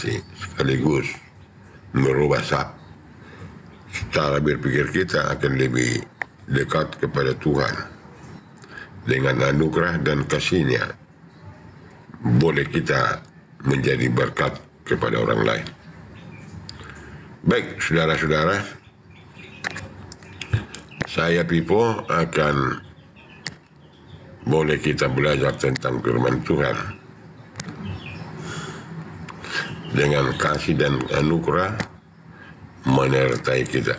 transformasi sekaligus merubah cara berpikir kita akan lebih dekat kepada Tuhan. Dengan anugerah dan kasih-Nya boleh kita menjadi berkat kepada orang lain. Baik, saudara-saudara, saya Pipo akan boleh kita belajar tentang firman Tuhan dengan kasih dan anugerah menyertai kita.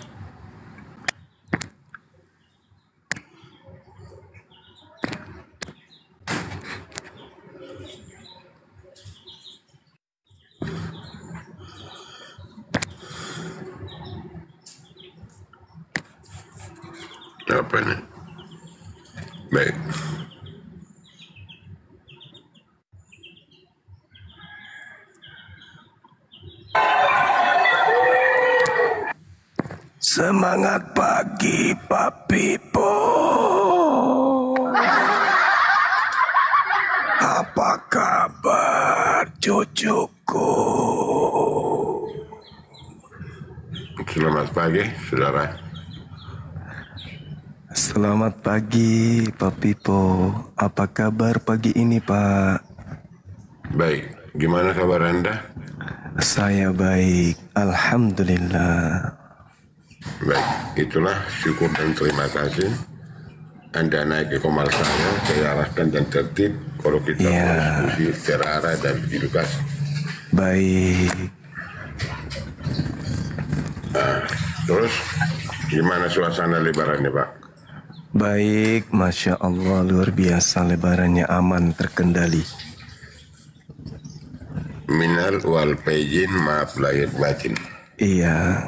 Apa nih? Baik. Semangat pagi, Pak Pipo. Apa kabar, cucuku? Selamat pagi, saudara. Selamat pagi, Pak Pipo. Apa kabar pagi ini, Pak? Baik, gimana kabar Anda? Saya baik, alhamdulillah. Baik, itulah syukur dan terima kasih. Anda naik ke komal saya arahkan dan tertib. Kalau kita diskusi terarah dan edukasi. Baik. Terus, gimana suasana lebarannya, Pak? Baik, Masya Allah, luar biasa, lebarannya aman, terkendali. Minal wal faizin, maaf lahir batin. Iya,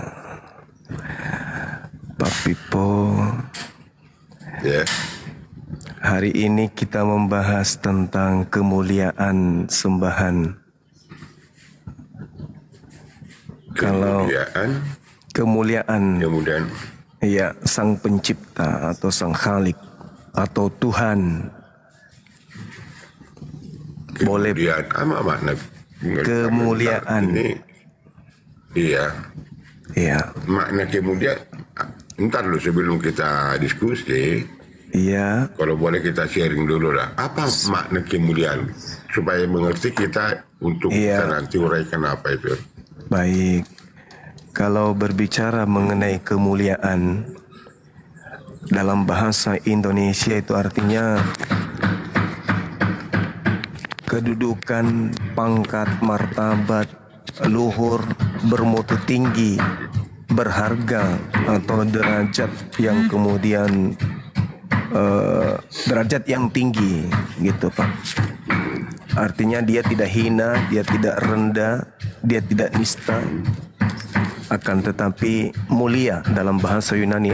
Pak Pipo. Ya. Hari ini kita membahas tentang kemuliaan sembahan. Kemuliaan. Kemudian. Iya, sang pencipta atau sang khalik atau Tuhan. Boleh. Apa makna kemuliaan? Iya. Iya. Makna kemuliaan. Ntar dulu sebelum kita diskusi. Iya. Kalau boleh kita sharing dulu lah. Apa makna kemuliaan? Supaya mengerti kita untuk kita nanti uraikan apa itu. Baik. Kalau berbicara mengenai kemuliaan dalam bahasa Indonesia itu artinya kedudukan, pangkat, martabat, luhur, bermutu tinggi, berharga atau derajat yang kemudian derajat yang tinggi gitu, Pak. Artinya dia tidak hina, dia tidak rendah, dia tidak nista, akan tetapi mulia dalam bahasa Yunani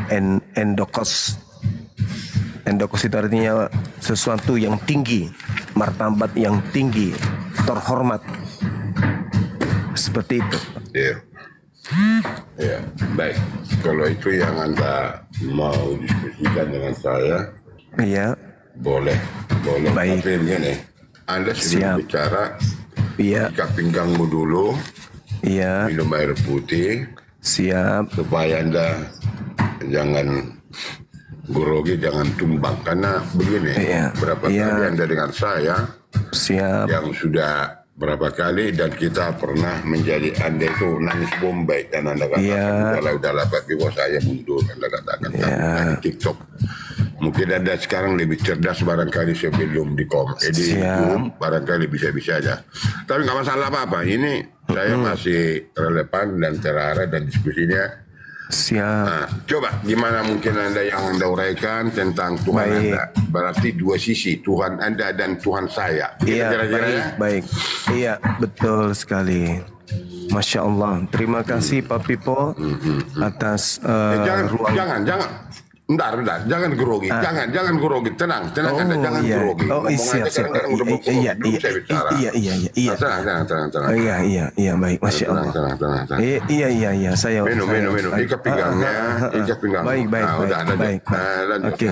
endokos. Endokos itu artinya sesuatu yang tinggi, martabat yang tinggi, terhormat. Seperti itu. Iya. Ya, baik. Kalau itu yang Anda mau diskusikan dengan saya, iya, boleh. Baik. Tapi begini, Anda sebelum bicara, buka pinggangmu dulu, minum air putih, supaya Anda jangan grogi, jangan tumbang. Karena begini, berapa kali Anda dengan saya, yang sudah berapa kali dan kita pernah menjadi Anda itu nangis Bombay dan Anda katakan udahlah Pak Pipo, saya mundur. Anda katakan di TikTok. Mungkin Anda sekarang lebih cerdas barangkali sebelum di YouTube, barangkali bisa-bisa aja. Tapi nggak masalah apa-apa. Ini saya masih relevan dan terarah dan diskusinya. Nah, coba gimana mungkin Anda yang Anda uraikan tentang Tuhan Anda. Berarti dua sisi, Tuhan Anda dan Tuhan saya. Iya, baik. Iya, betul sekali. Masya Allah. Terima kasih Pak Pipo atas ruang. Jangan. Bentar, jangan grogi, jangan grogi, tenang Anda, jangan grogi. Siap. Iya. Iya, baik, Masya Allah. Iya, saya. Minum, ikat pinggangnya. Baik. Lanjut.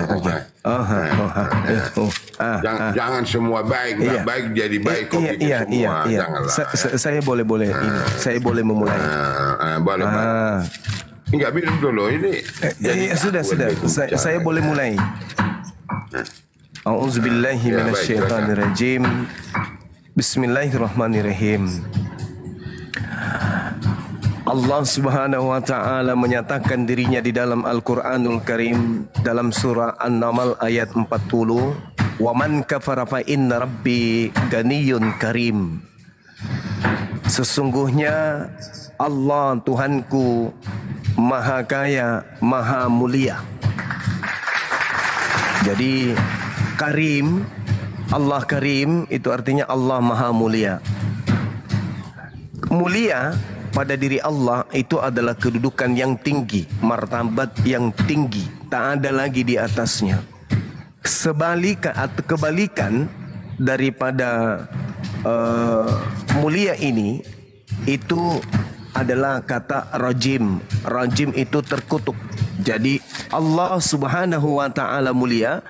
Jangan semua baik, baik jadi baik kok gitu semua, janganlah. Saya boleh ini, saya boleh memulai. Boleh. Enggak, minum dulu ini. Sudah. Saya boleh mulai. A'udzubillahi minasyaitonirrajim. Bismillahirrahmanirrahim. Allah Subhanahu wa taala menyatakan dirinya di dalam Al-Qur'anul Karim dalam surah An-Naml ayat 40, "Wa man kafara fa inna rabbi ganiyyun karim." Sesungguhnya Allah Tuhanku Maha Kaya, Maha Mulia. Jadi Karim, Allah Karim itu artinya Allah Maha Mulia. Mulia pada diri Allah itu adalah kedudukan yang tinggi, martabat yang tinggi, tak ada lagi di atasnya. Kebalikan daripada mulia ini itu adalah kata rajim. Rajim itu terkutuk. Jadi Allah Subhanahu wa taala mulia,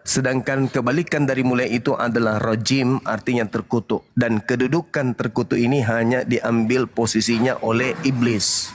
sedangkan kebalikan dari mulia itu adalah rajim, artinya terkutuk. Dan kedudukan terkutuk ini hanya diambil posisinya oleh iblis.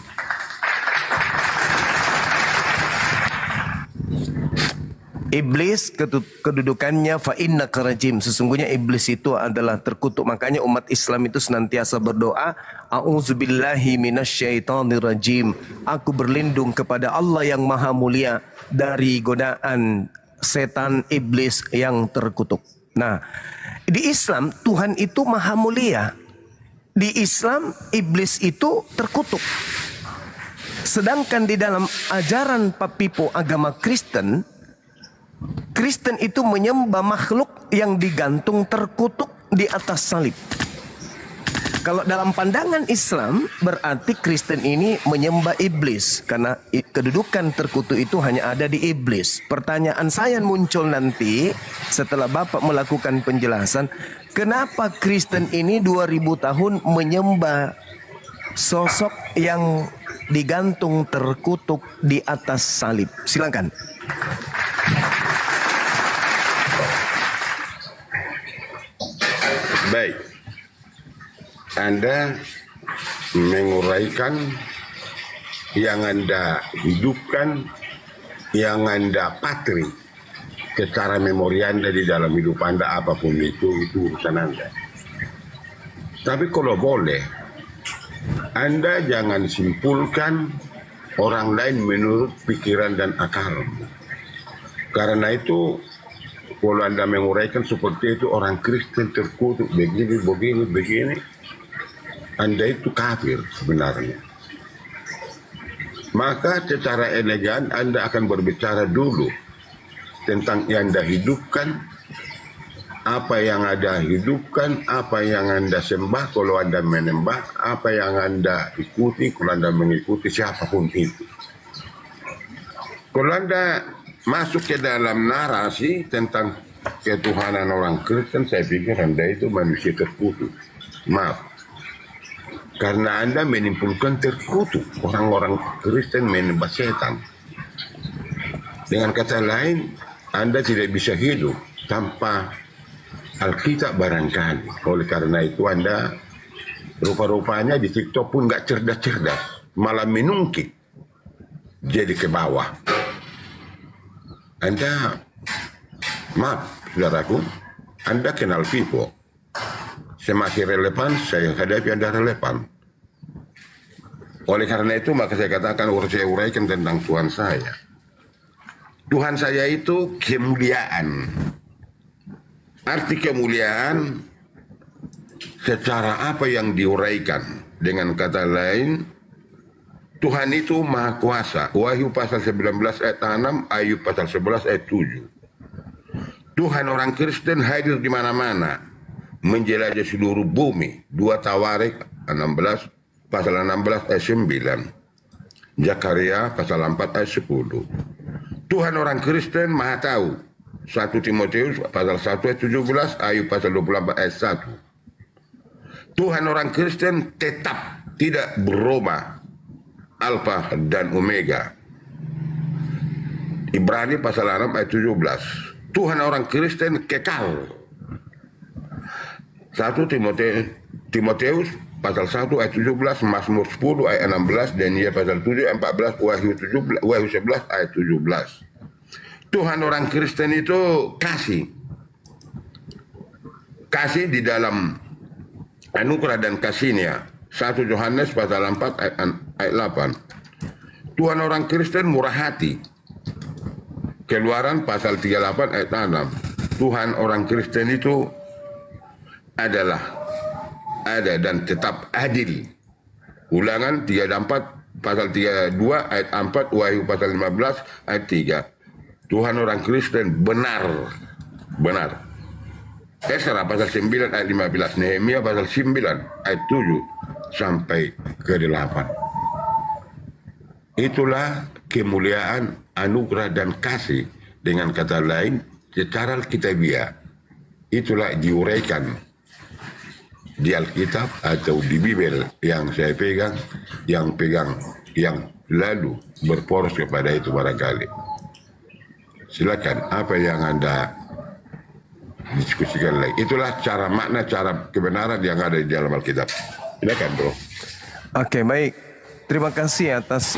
Iblis kedudukannya fa innaka rajim. Sesungguhnya iblis itu adalah terkutuk. Makanya umat Islam itu senantiasa berdoa, a'udzubillahi minasyaitonir rajim. Aku berlindung kepada Allah yang Maha Mulia dari godaan setan iblis yang terkutuk. Nah, di Islam Tuhan itu Maha Mulia. Di Islam iblis itu terkutuk. Sedangkan di dalam ajaran Papipo agama Kristen itu menyembah makhluk yang digantung terkutuk di atas salib. Kalau dalam pandangan Islam berarti Kristen ini menyembah iblis, karena kedudukan terkutuk itu hanya ada di iblis. Pertanyaan saya muncul nanti setelah Bapak melakukan penjelasan, kenapa Kristen ini 2000 tahun menyembah sosok yang digantung terkutuk di atas salib? Silakan. Baik, Anda menguraikan yang Anda hidupkan, yang Anda patri secara memori Anda di dalam hidup Anda, apapun itu urusan Anda. Tapi kalau boleh, Anda jangan simpulkan orang lain menurut pikiran dan akalmu. Karena itu kalau Anda menguraikan seperti itu, orang Kristen terkutuk begini, Anda itu kafir sebenarnya. Maka secara elegan Anda akan berbicara dulu tentang yang Anda hidupkan, apa yang Anda hidupkan, apa yang Anda sembah kalau Anda menyembah, apa yang Anda ikuti kalau Anda mengikuti siapapun itu. Kalau Anda masuk ke dalam narasi tentang ketuhanan orang Kristen, saya pikir Anda itu manusia terkutuk. Maaf, karena Anda menimbulkan terkutuk. Orang-orang Kristen menyembah setan. Dengan kata lain, Anda tidak bisa hidup tanpa Alkitab barangkali. Oleh karena itu Anda rupa-rupanya di TikTok pun nggak cerdas-cerdas, malah menungkik jadi ke bawah. Anda, maaf saudaraku, Anda kenal Pipo. Semakin relevan, saya hadapi Anda relevan. Oleh karena itu, maka saya katakan, saya uraikan tentang Tuhan saya. Tuhan saya itu kemuliaan. Arti kemuliaan secara apa yang diuraikan. Dengan kata lain, Tuhan itu Maha Kuasa. Wahyu pasal 19 ayat 6, Ayub pasal 11 ayat 7. Tuhan orang Kristen hadir di mana-mana, menjelajah seluruh bumi. 2 Tawarik 16 pasal 16 ayat 9. Zakaria pasal 4 ayat 10. Tuhan orang Kristen maha tahu. 1 Timotius pasal 1 ayat 17, Ayub pasal 24 ayat 1. Tuhan orang Kristen tetap tidak berubah, Alfa dan Omega. Ibrani pasal 6 ayat 17. Tuhan orang Kristen kekal. 1 Timotius pasal 1 ayat 17, Mazmur 10 ayat 16, Daniel pasal 7 ayat 14, Wahyu 11 ayat 17. Tuhan orang Kristen itu kasih. Kasih di dalam anugerah dan kasihnya. 1 Yohanes pasal 4 ayat 8. Tuhan orang Kristen murah hati. Keluaran pasal 38 ayat 6. Tuhan orang Kristen itu ada dan tetap adil. Ulangan 34 pasal 32 ayat 4, Wahyu pasal 15 ayat 3. Tuhan orang Kristen benar. Esra pasal 9 ayat 15, Nehemia pasal 9 ayat 7 sampai ke 8. Itulah kemuliaan, anugerah dan kasih. Dengan kata lain, secara alkitabiah itulah diuraikan di Alkitab atau di Bibel yang saya pegang, yang lalu berporos kepada itu barangkali. Silakan, apa yang Anda diskusikan lagi. Itulah cara makna, cara kebenaran yang ada di dalam Alkitab. Silakan, bro. Oke, baik. Terima kasih atas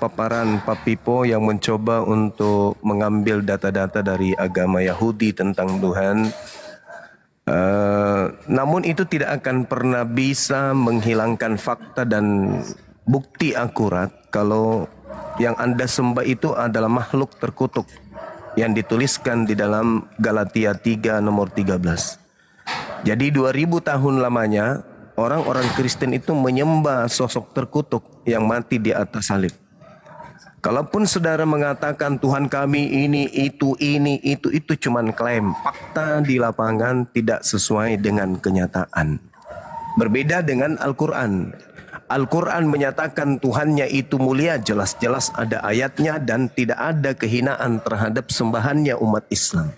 paparan Pak Pipo yang mencoba untuk mengambil data-data dari agama Yahudi tentang Tuhan. Namun itu tidak akan pernah bisa menghilangkan fakta dan bukti akurat kalau yang Anda sembah itu adalah makhluk terkutuk yang dituliskan di dalam Galatia 3 nomor 13. Jadi 2000 tahun lamanya orang-orang Kristen itu menyembah sosok terkutuk yang mati di atas salib. Kalaupun saudara mengatakan Tuhan kami ini, itu cuman klaim. Fakta di lapangan tidak sesuai dengan kenyataan. Berbeda dengan Al-Quran. Al-Quran menyatakan Tuhannya itu mulia, jelas-jelas ada ayatnya dan tidak ada kehinaan terhadap sembahannya umat Islam.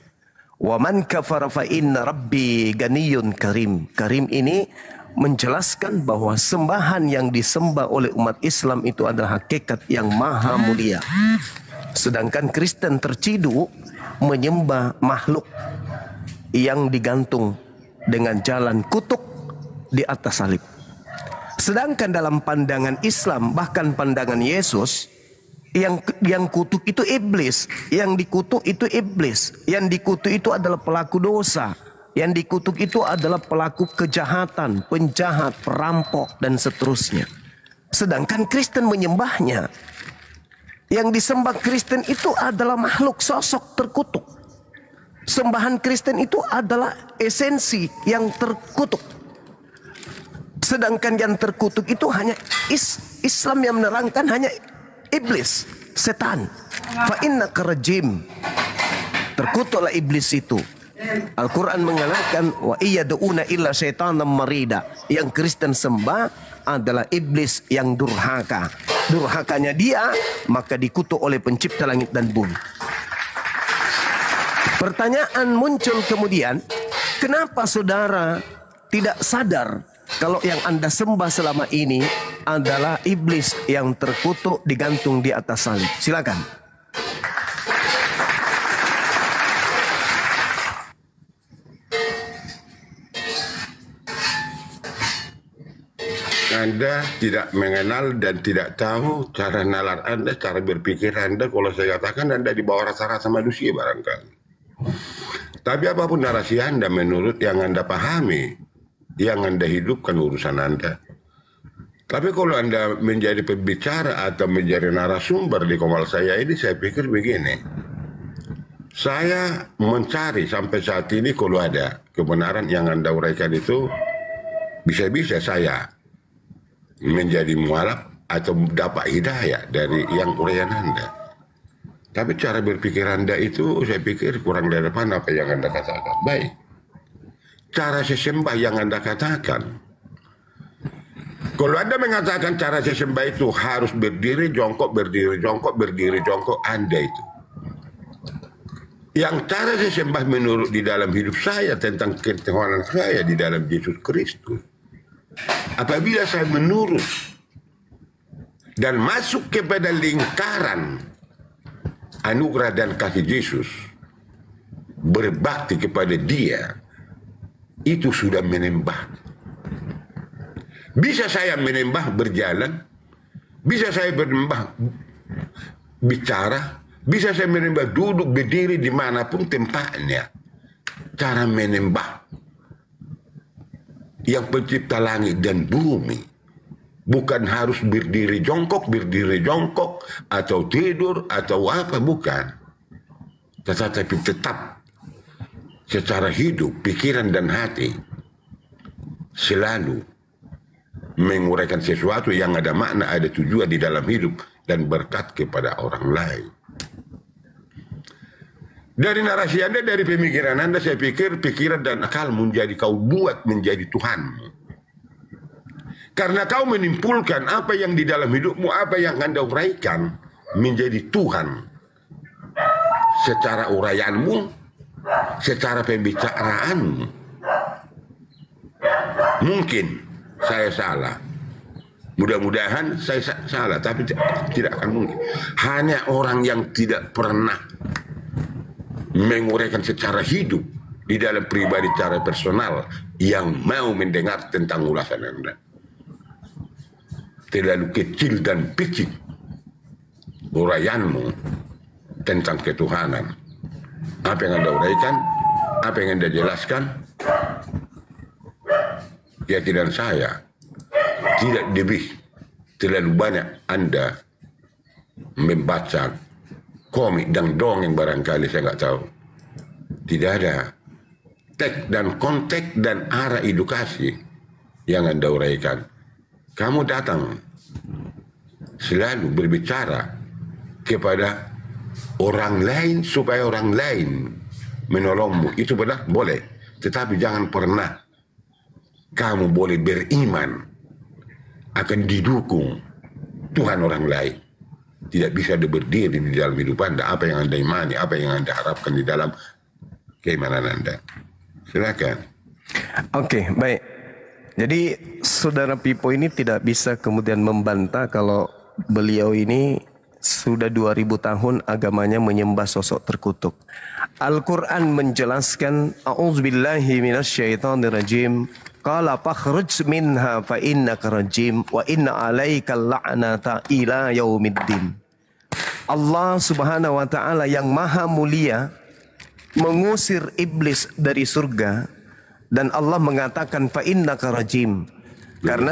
Wa man kafara fa inna rabbi ganiyun karim. Karim ini menjelaskan bahwa sembahan yang disembah oleh umat Islam itu adalah hakikat yang maha mulia. Sedangkan Kristen terciduk menyembah makhluk yang digantung dengan jalan kutuk di atas salib. Sedangkan dalam pandangan Islam, bahkan pandangan Yesus, yang kutuk itu iblis, yang dikutuk itu iblis, yang dikutuk itu adalah pelaku dosa. Yang dikutuk itu adalah pelaku kejahatan, penjahat, perampok, dan seterusnya. Sedangkan Kristen menyembahnya. Yang disembah Kristen itu adalah makhluk sosok terkutuk. Sembahan Kristen itu adalah esensi yang terkutuk. Sedangkan yang terkutuk itu hanya Islam yang menerangkan hanya iblis, setan. Fa inna kerajim. Terkutuklah iblis itu. Al-Quran mengatakan wa iyad'una illa syaitanan marida. Yang Kristen sembah adalah iblis yang durhaka. Durhakanya dia maka dikutuk oleh pencipta langit dan bumi. Pertanyaan muncul kemudian, kenapa saudara tidak sadar kalau yang Anda sembah selama ini adalah iblis yang terkutuk digantung di atas salib? Silakan. Anda tidak mengenal dan tidak tahu cara nalar Anda, cara berpikir Anda. Kalau saya katakan Anda di bawah rasa-rasa manusia barangkali. Tapi apapun narasi Anda menurut yang Anda pahami, yang Anda hidupkan urusan Anda. Tapi kalau Anda menjadi pembicara atau menjadi narasumber di komal saya ini, saya pikir begini. Saya mencari sampai saat ini kalau ada kebenaran yang Anda uraikan itu, bisa-bisa saya menjadi mualaf atau dapat hidayah dari yang uraian Anda. Tapi cara berpikir Anda itu saya pikir kurang dari depan apa yang Anda katakan. Baik. Cara sesembah yang Anda katakan. Kalau Anda mengatakan cara sesembah itu harus berdiri jongkok, berdiri jongkok, berdiri jongkok, Anda itu Yang cara saya sembah menurut di dalam hidup saya tentang ketuhanan saya di dalam Yesus Kristus. Apabila saya menurut dan masuk kepada lingkaran anugerah dan kasih Yesus, berbakti kepada Dia, itu sudah menyembah. Bisa saya menyembah berjalan, bisa saya menyembah bicara, bisa saya menyembah duduk, berdiri dimanapun tempatnya. Cara menyembah yang pencipta langit dan bumi. Bukan harus berdiri jongkok, atau tidur, atau apa, bukan. Tetapi tetap secara hidup, pikiran dan hati selalu menguraikan sesuatu yang ada makna, ada tujuan di dalam hidup dan berkat kepada orang lain. Dari narasi Anda, dari pemikiran Anda, saya pikir pikiran dan akal menjadi kau buat menjadi Tuhanmu. Karena kau menimpulkan apa yang di dalam hidupmu, apa yang Anda uraikan menjadi Tuhan. Secara uraianmu, secara pembicaraanmu. Mungkin saya salah. Mudah-mudahan saya salah, tapi tidak akan mungkin. Hanya orang yang tidak pernah menguraikan secara hidup di dalam pribadi, secara personal, yang mau mendengar tentang ulasan Anda. Terlalu kecil dan picik uraianmu tentang ketuhanan. Apa yang Anda uraikan, apa yang Anda jelaskan, keyakinan saya tidak lebih terlalu banyak Anda membaca komik dan dongeng barangkali, saya nggak tahu. Tidak ada teks dan konteks dan arah edukasi yang Anda uraikan. Kamu datang selalu berbicara kepada orang lain supaya orang lain menolongmu. Itu benar, boleh. Tetapi jangan pernah kamu boleh beriman akan didukung Tuhan orang lain. Tidak bisa berdiri di dalam hidup Anda. Apa yang Anda imani, apa yang Anda harapkan di dalam keimanan Anda. Silakan. Oke, baik. Jadi saudara Pipo ini tidak bisa kemudian membantah kalau beliau ini sudah 2000 tahun agamanya menyembah sosok terkutuk. Al-Quran menjelaskan, A'udzubillahi minasyaitonirrajim, Qala fakhruj minha fa innaka rajim wa inna alaika la'nata ila yaumiddin. Allah Subhanahu wa taala yang maha mulia mengusir iblis dari surga, dan Allah mengatakan fa innaka rajim, karena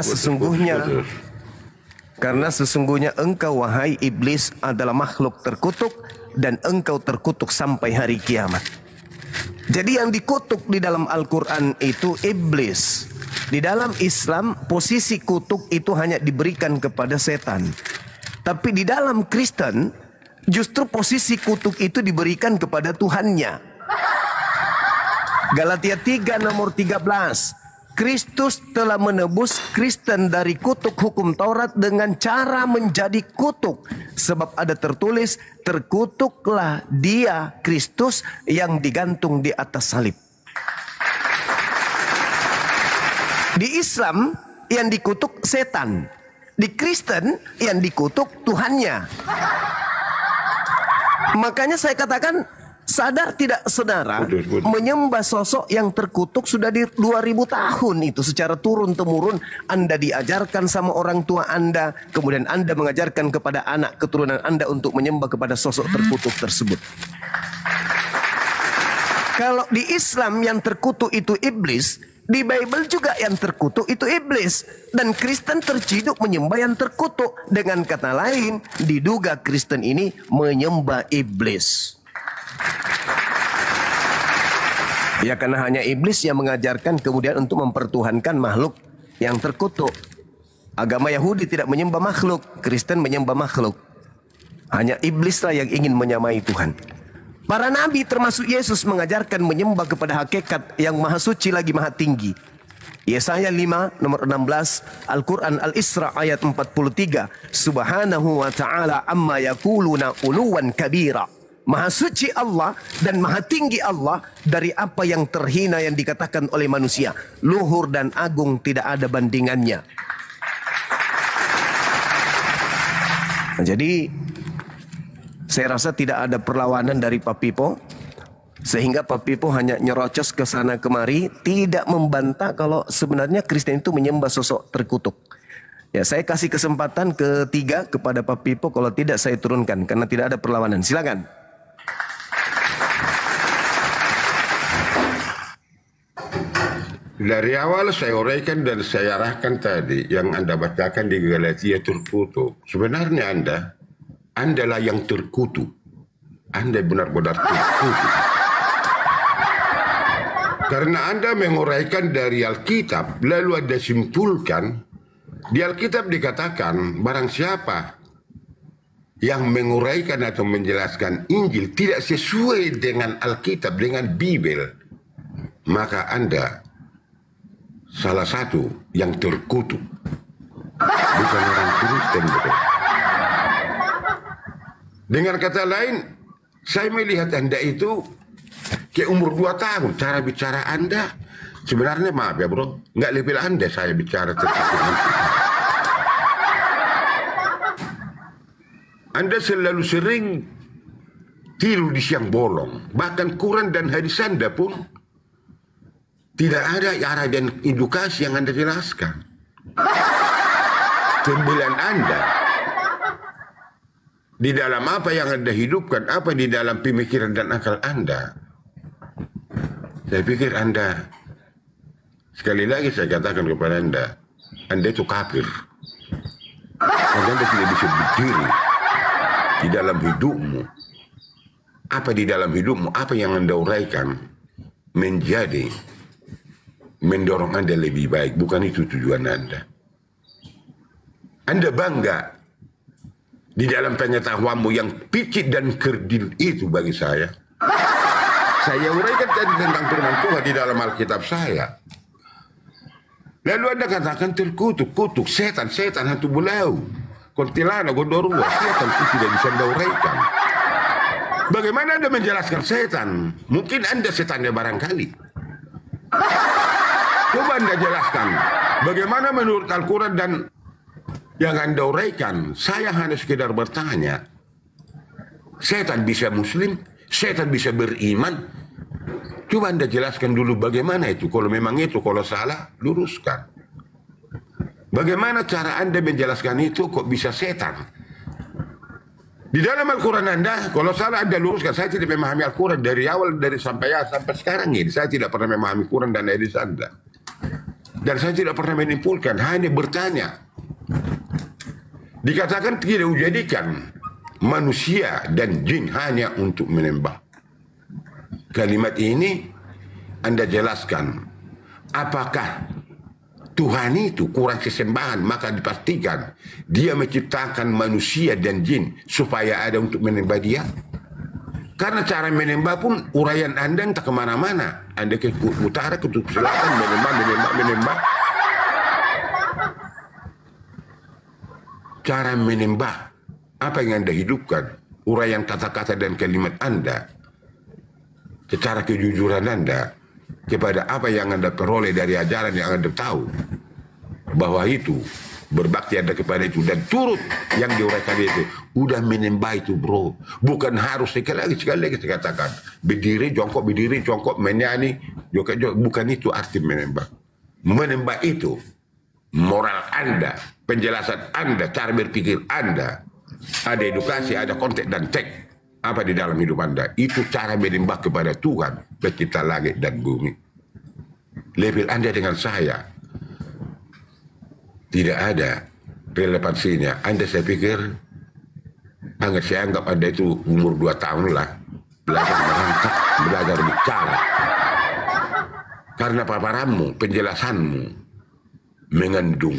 sesungguhnya engkau wahai iblis adalah makhluk terkutuk dan engkau terkutuk sampai hari kiamat. Jadi yang dikutuk di dalam Al-Quran itu iblis. Di dalam Islam posisi kutuk itu hanya diberikan kepada setan. Tapi di dalam Kristen justru posisi kutuk itu diberikan kepada Tuhannya. Galatia 3 nomor 13. Kristus telah menebus Kristen dari kutuk hukum Taurat dengan cara menjadi kutuk. Sebab ada tertulis, terkutuklah dia Kristus yang digantung di atas salib. Di Islam yang dikutuk setan. Di Kristen yang dikutuk Tuhannya. Makanya saya katakan, sadar tidak saudara, menyembah sosok yang terkutuk sudah di 2000 tahun itu secara turun-temurun. Anda diajarkan sama orang tua Anda, kemudian Anda mengajarkan kepada anak keturunan Anda untuk menyembah kepada sosok terkutuk tersebut. Kalau di Islam yang terkutuk itu iblis, di Bible juga yang terkutuk itu iblis. Dan Kristen terciduk menyembah yang terkutuk. Dengan kata lain, diduga Kristen ini menyembah iblis. Ya, karena hanya iblis yang mengajarkan kemudian untuk mempertuhankan makhluk yang terkutuk. Agama Yahudi tidak menyembah makhluk, Kristen menyembah makhluk. Hanya iblislah yang ingin menyamai Tuhan. Para nabi termasuk Yesus mengajarkan menyembah kepada hakikat yang maha suci lagi maha tinggi. Yesaya 5 nomor 16, Al-Quran Al-Isra ayat 43. Subhanahu wa ta'ala amma yakuluna uluwan kabira. Maha suci Allah dan maha tinggi Allah dari apa yang terhina yang dikatakan oleh manusia. Luhur dan agung tidak ada bandingannya. Nah, jadi saya rasa tidak ada perlawanan dari Pak Pipo, sehingga Pak Pipo hanya nyerocos ke sana kemari, tidak membantah kalau sebenarnya Kristen itu menyembah sosok terkutuk. Ya, saya kasih kesempatan ketiga kepada Pak Pipo, kalau tidak saya turunkan karena tidak ada perlawanan. Silakan. Dari awal saya uraikan dan saya arahkan tadi yang Anda bacakan di Galatia terkutuk. Sebenarnya Anda lah yang terkutuk. Anda benar-benar terkutuk. Karena Anda menguraikan dari Alkitab, lalu Anda simpulkan, di Alkitab dikatakan barang siapa yang menguraikan atau menjelaskan Injil tidak sesuai dengan Alkitab, dengan Bibel, maka Anda salah satu yang terkutuk. Bukan orang Kristen, betul. Dengan kata lain, saya melihat Anda itu kayak umur 2 tahun. Cara bicara Anda, sebenarnya maaf ya bro, nggak level Anda saya bicara terkutuk. Anda selalu sering tidur di siang bolong. Bahkan Quran dan hadis Anda pun tidak ada arah dan edukasi yang Anda jelaskan. Pembelaan Anda di dalam apa yang Anda hidupkan, apa di dalam pemikiran dan akal Anda. Saya pikir Anda, sekali lagi saya katakan kepada Anda itu kafir. Anda tidak bisa berdiri di dalam hidupmu. Apa di dalam hidupmu, apa yang Anda uraikan menjadi mendorong Anda lebih baik. Bukan itu tujuan Anda. Anda bangga di dalam pengetahuanmu yang picit dan kerdil itu bagi saya. Saya uraikan tadi tentang firman Tuhan di dalam Alkitab saya. Lalu Anda katakan terkutuk, kutuk, setan, hantu bulau, kuntilanak, gondoruo, setan itu tidak bisa Anda uraikan. Bagaimana Anda menjelaskan setan? Mungkin Anda setannya barangkali. Coba Anda jelaskan. Bagaimana menurut Al-Quran dan yang Anda uraikan? Saya hanya sekedar bertanya. Setan bisa muslim? Setan bisa beriman? Coba Anda jelaskan dulu bagaimana itu. Kalau memang itu, kalau salah, luruskan. Bagaimana cara Anda menjelaskan itu kok bisa setan? Di dalam Al-Quran Anda, kalau salah Anda luruskan. Saya tidak memahami Al-Quran dari awal, sampai sekarang ini. Saya tidak pernah memahami Quran dan hadis Anda. Dan saya tidak pernah menyimpulkan, hanya bertanya. Dikatakan tidak dijadikan manusia dan jin hanya untuk menyembah. Kalimat ini Anda jelaskan. Apakah Tuhan itu kurang kesembahan, maka dipastikan dia menciptakan manusia dan jin supaya ada untuk menyembah dia? Karena cara menyembah pun uraian Anda entah kemana-mana. Anda ke utara, ke selatan, menyembah. Cara menyembah, apa yang Anda hidupkan, uraian kata-kata dan kalimat Anda, secara kejujuran Anda, kepada apa yang Anda peroleh dari ajaran yang Anda tahu, bahwa itu berbakti Anda kepada itu dan turut yang diuraikan itu, udah menyembah itu bro. Bukan harus sekali lagi saya katakan berdiri jongkok menyanyi, bukan itu arti menyembah. Menyembah itu moral Anda, penjelasan Anda, cara berpikir Anda, ada edukasi, ada konteks dan teks apa di dalam hidup Anda. Itu cara menyembah kepada Tuhan pencipta langit dan bumi. Level Anda dengan saya tidak ada relevansinya. Anda saya pikir, saya anggap Anda itu umur 2 tahun lah. Belajar merangkak, belajar bicara. Karena paparanmu, penjelasanmu mengandung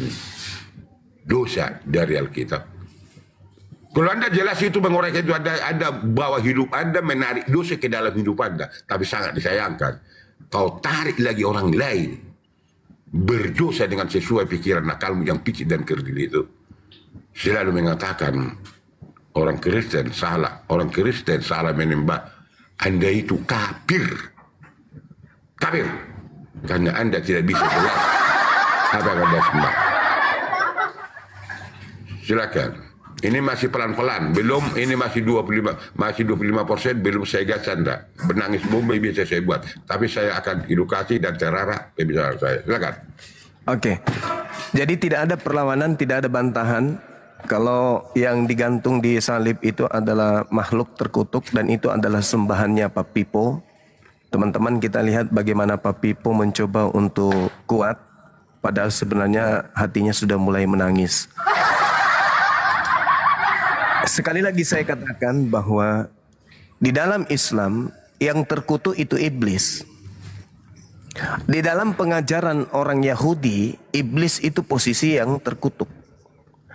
dosa dari Alkitab. Kalau Anda jelas itu menguraikan itu, Anda bawa hidup Anda, menarik dosa ke dalam hidup Anda. Tapi sangat disayangkan, kau tarik lagi orang lain berdosa dengan sesuai pikiran akalmu yang picik dan kerdil itu. Selalu mengatakan orang Kristen salah. Orang Kristen salah menyembah. Anda itu kafir. Kafir. Karena Anda tidak bisa jelas apa yang Anda sembah. Silakan. Ini masih pelan-pelan, belum, ini masih 25%, belum saya gas Anda. Menangis Bombay biasa saya buat, tapi saya akan edukasi dan terarah pembicaraan saya. Silakan. Oke, jadi tidak ada perlawanan, tidak ada bantahan. Kalau yang digantung di salib itu adalah makhluk terkutuk dan itu adalah sembahannya Pak Pipo. Teman-teman, kita lihat bagaimana Pak Pipo mencoba untuk kuat, padahal sebenarnya hatinya sudah mulai menangis. Sekali lagi saya katakan bahwa di dalam Islam yang terkutuk itu iblis. Di dalam pengajaran orang Yahudi, iblis itu posisi yang terkutuk.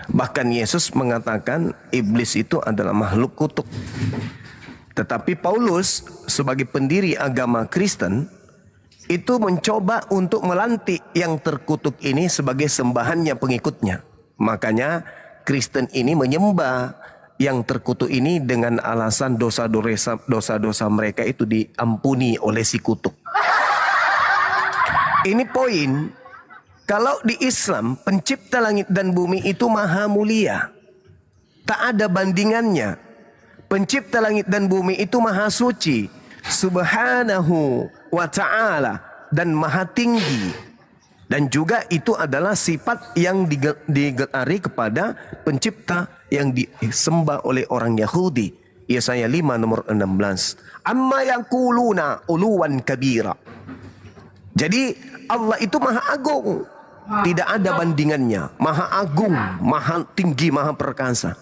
Bahkan Yesus mengatakan iblis itu adalah makhluk kutuk. Tetapi Paulus sebagai pendiri agama Kristen itu mencoba untuk melantik yang terkutuk ini sebagai sembahannya pengikutnya. Makanya Kristen ini menyembah yang terkutuk ini dengan alasan dosa-dosa mereka itu diampuni oleh si kutuk. Ini poin. Kalau di Islam pencipta langit dan bumi itu maha mulia, tak ada bandingannya. Pencipta langit dan bumi itu maha suci, subhanahu wa ta'ala, dan maha tinggi. Dan juga itu adalah sifat yang digelari kepada pencipta yang disembah oleh orang Yahudi. Yesaya 5 nomor 16. Amma yaquluna uluwan kabira. Jadi Allah itu maha agung. Tidak ada bandingannya. Maha agung, maha tinggi, maha perkasa.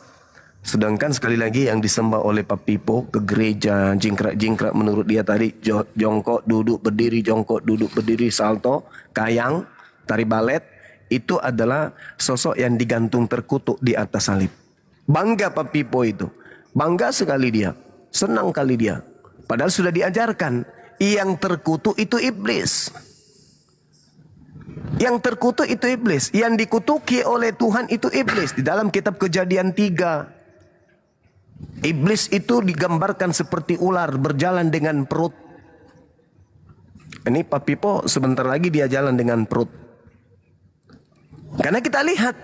Sedangkan sekali lagi yang disembah oleh Pak Pipo ke gereja, jingkrak-jingkrak menurut dia tadi, jongkok, duduk, berdiri, jongkok, duduk, berdiri, salto, kayang, tari balet, itu adalah sosok yang digantung terkutuk di atas salib. Bangga Pak Pipo itu. Bangga sekali dia. Senang kali dia. Padahal sudah diajarkan. Yang terkutuk itu iblis. Yang terkutuk itu iblis. Yang dikutuki oleh Tuhan itu iblis. Di dalam kitab Kejadian 3. Iblis itu digambarkan seperti ular berjalan dengan perut. Ini Pak Pipo sebentar lagi dia jalan dengan perut. Karena kita lihat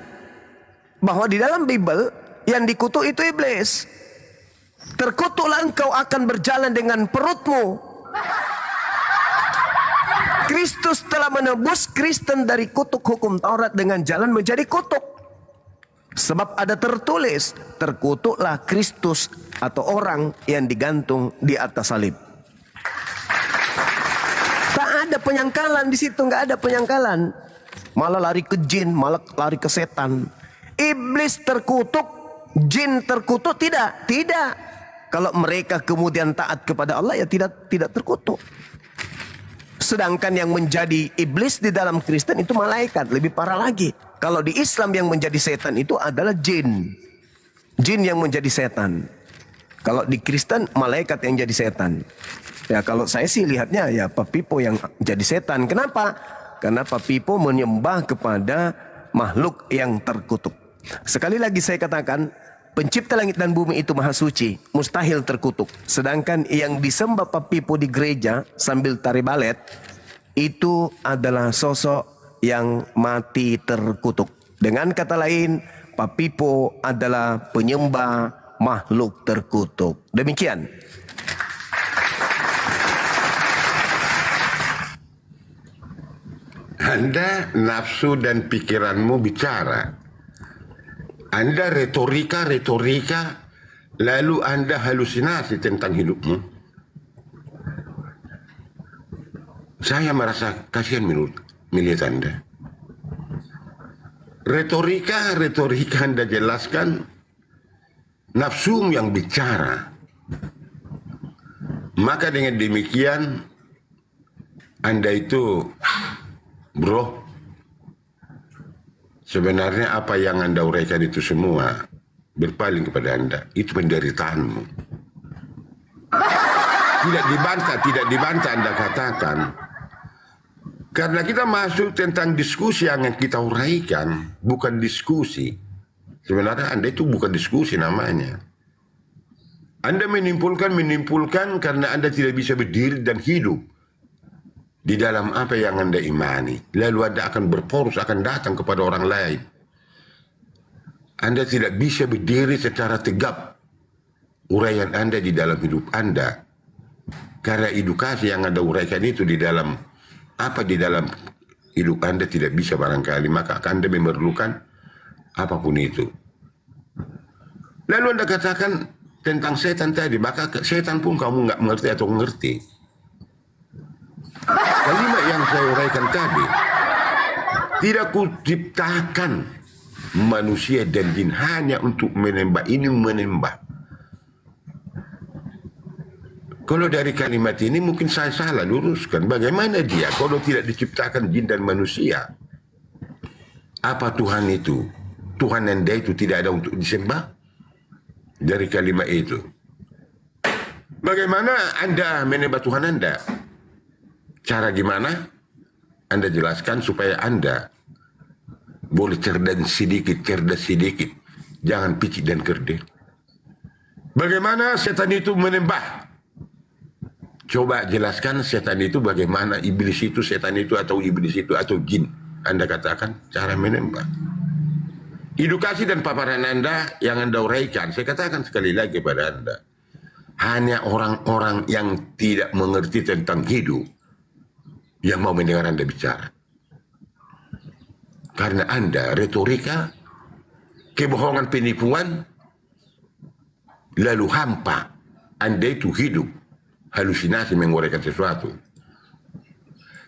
bahwa di dalam Bible yang dikutuk itu iblis. Terkutuklah engkau akan berjalan dengan perutmu. Kristus telah menebus Kristen dari kutuk hukum Taurat dengan jalan menjadi kutuk. Sebab ada tertulis, terkutuklah Kristus atau orang yang digantung di atas salib. Tak ada penyangkalan di situ, nggak ada penyangkalan. Malah lari ke jin, malah lari ke setan. Iblis terkutuk, jin terkutuk, tidak. Kalau mereka kemudian taat kepada Allah, ya tidak terkutuk. Sedangkan yang menjadi iblis di dalam Kristen itu malaikat, lebih parah lagi. Kalau di Islam yang menjadi setan itu adalah jin. Jin yang menjadi setan. Kalau di Kristen malaikat yang jadi setan. Ya kalau saya sih lihatnya ya Pak Pipo yang jadi setan. Kenapa? Karena Pak Pipo menyembah kepada makhluk yang terkutuk. Sekali lagi saya katakan, pencipta langit dan bumi itu maha suci, mustahil terkutuk. Sedangkan yang disembah Pak Pipo di gereja sambil tari balet, itu adalah sosok yang mati terkutuk. Dengan kata lain, Pak Pipo adalah penyembah makhluk terkutuk. Demikian. Anda nafsu dan pikiranmu bicara. Anda retorika, lalu Anda halusinasi tentang hidupmu. Saya merasa kasihan melihat Anda. Retorika Anda jelaskan, nafsu yang bicara. Maka dengan demikian, Anda itu, bro, sebenarnya apa yang Anda uraikan itu semua berpaling kepada Anda. Itu penderitaanmu. Tidak dibantah Anda katakan. Karena kita masuk tentang diskusi yang kita uraikan, bukan diskusi. Sebenarnya Anda itu bukan diskusi namanya. Anda menimpulkan karena Anda tidak bisa berdiri dan hidup di dalam apa yang Anda imani. Lalu Anda akan berporos, akan datang kepada orang lain. Anda tidak bisa berdiri secara tegap uraian Anda di dalam hidup Anda. Karena edukasi yang Anda uraikan itu di dalam hidup Anda tidak bisa barangkali. Maka Anda memerlukan apapun itu. Lalu Anda katakan tentang setan tadi, maka setan pun kamu nggak mengerti atau mengerti. Kalimat yang saya uraikan tadi, tidak kuciptakan manusia dan jin hanya untuk menembak ini menembak. Kalau dari kalimat ini mungkin saya salah luruskan. Bagaimana dia kalau tidak diciptakan jin dan manusia? Apa Tuhan itu? Tuhan Anda itu tidak ada untuk disembah? Dari kalimat itu. Bagaimana Anda menyembah Tuhan Anda? Cara gimana? Anda jelaskan supaya Anda boleh cerdas sedikit. Jangan picik dan kerdil. Bagaimana setan itu menyembah? Coba jelaskan setan itu bagaimana, iblis itu, setan itu atau iblis itu atau jin. Anda katakan cara menyembah. Edukasi dan paparan Anda yang Anda uraikan, saya katakan sekali lagi pada Anda, hanya orang-orang yang tidak mengerti tentang hidup yang mau mendengar Anda bicara. Karena Anda retorika, kebohongan, penipuan, lalu hampa. Anda itu hidup, halusinasi menguraikan sesuatu.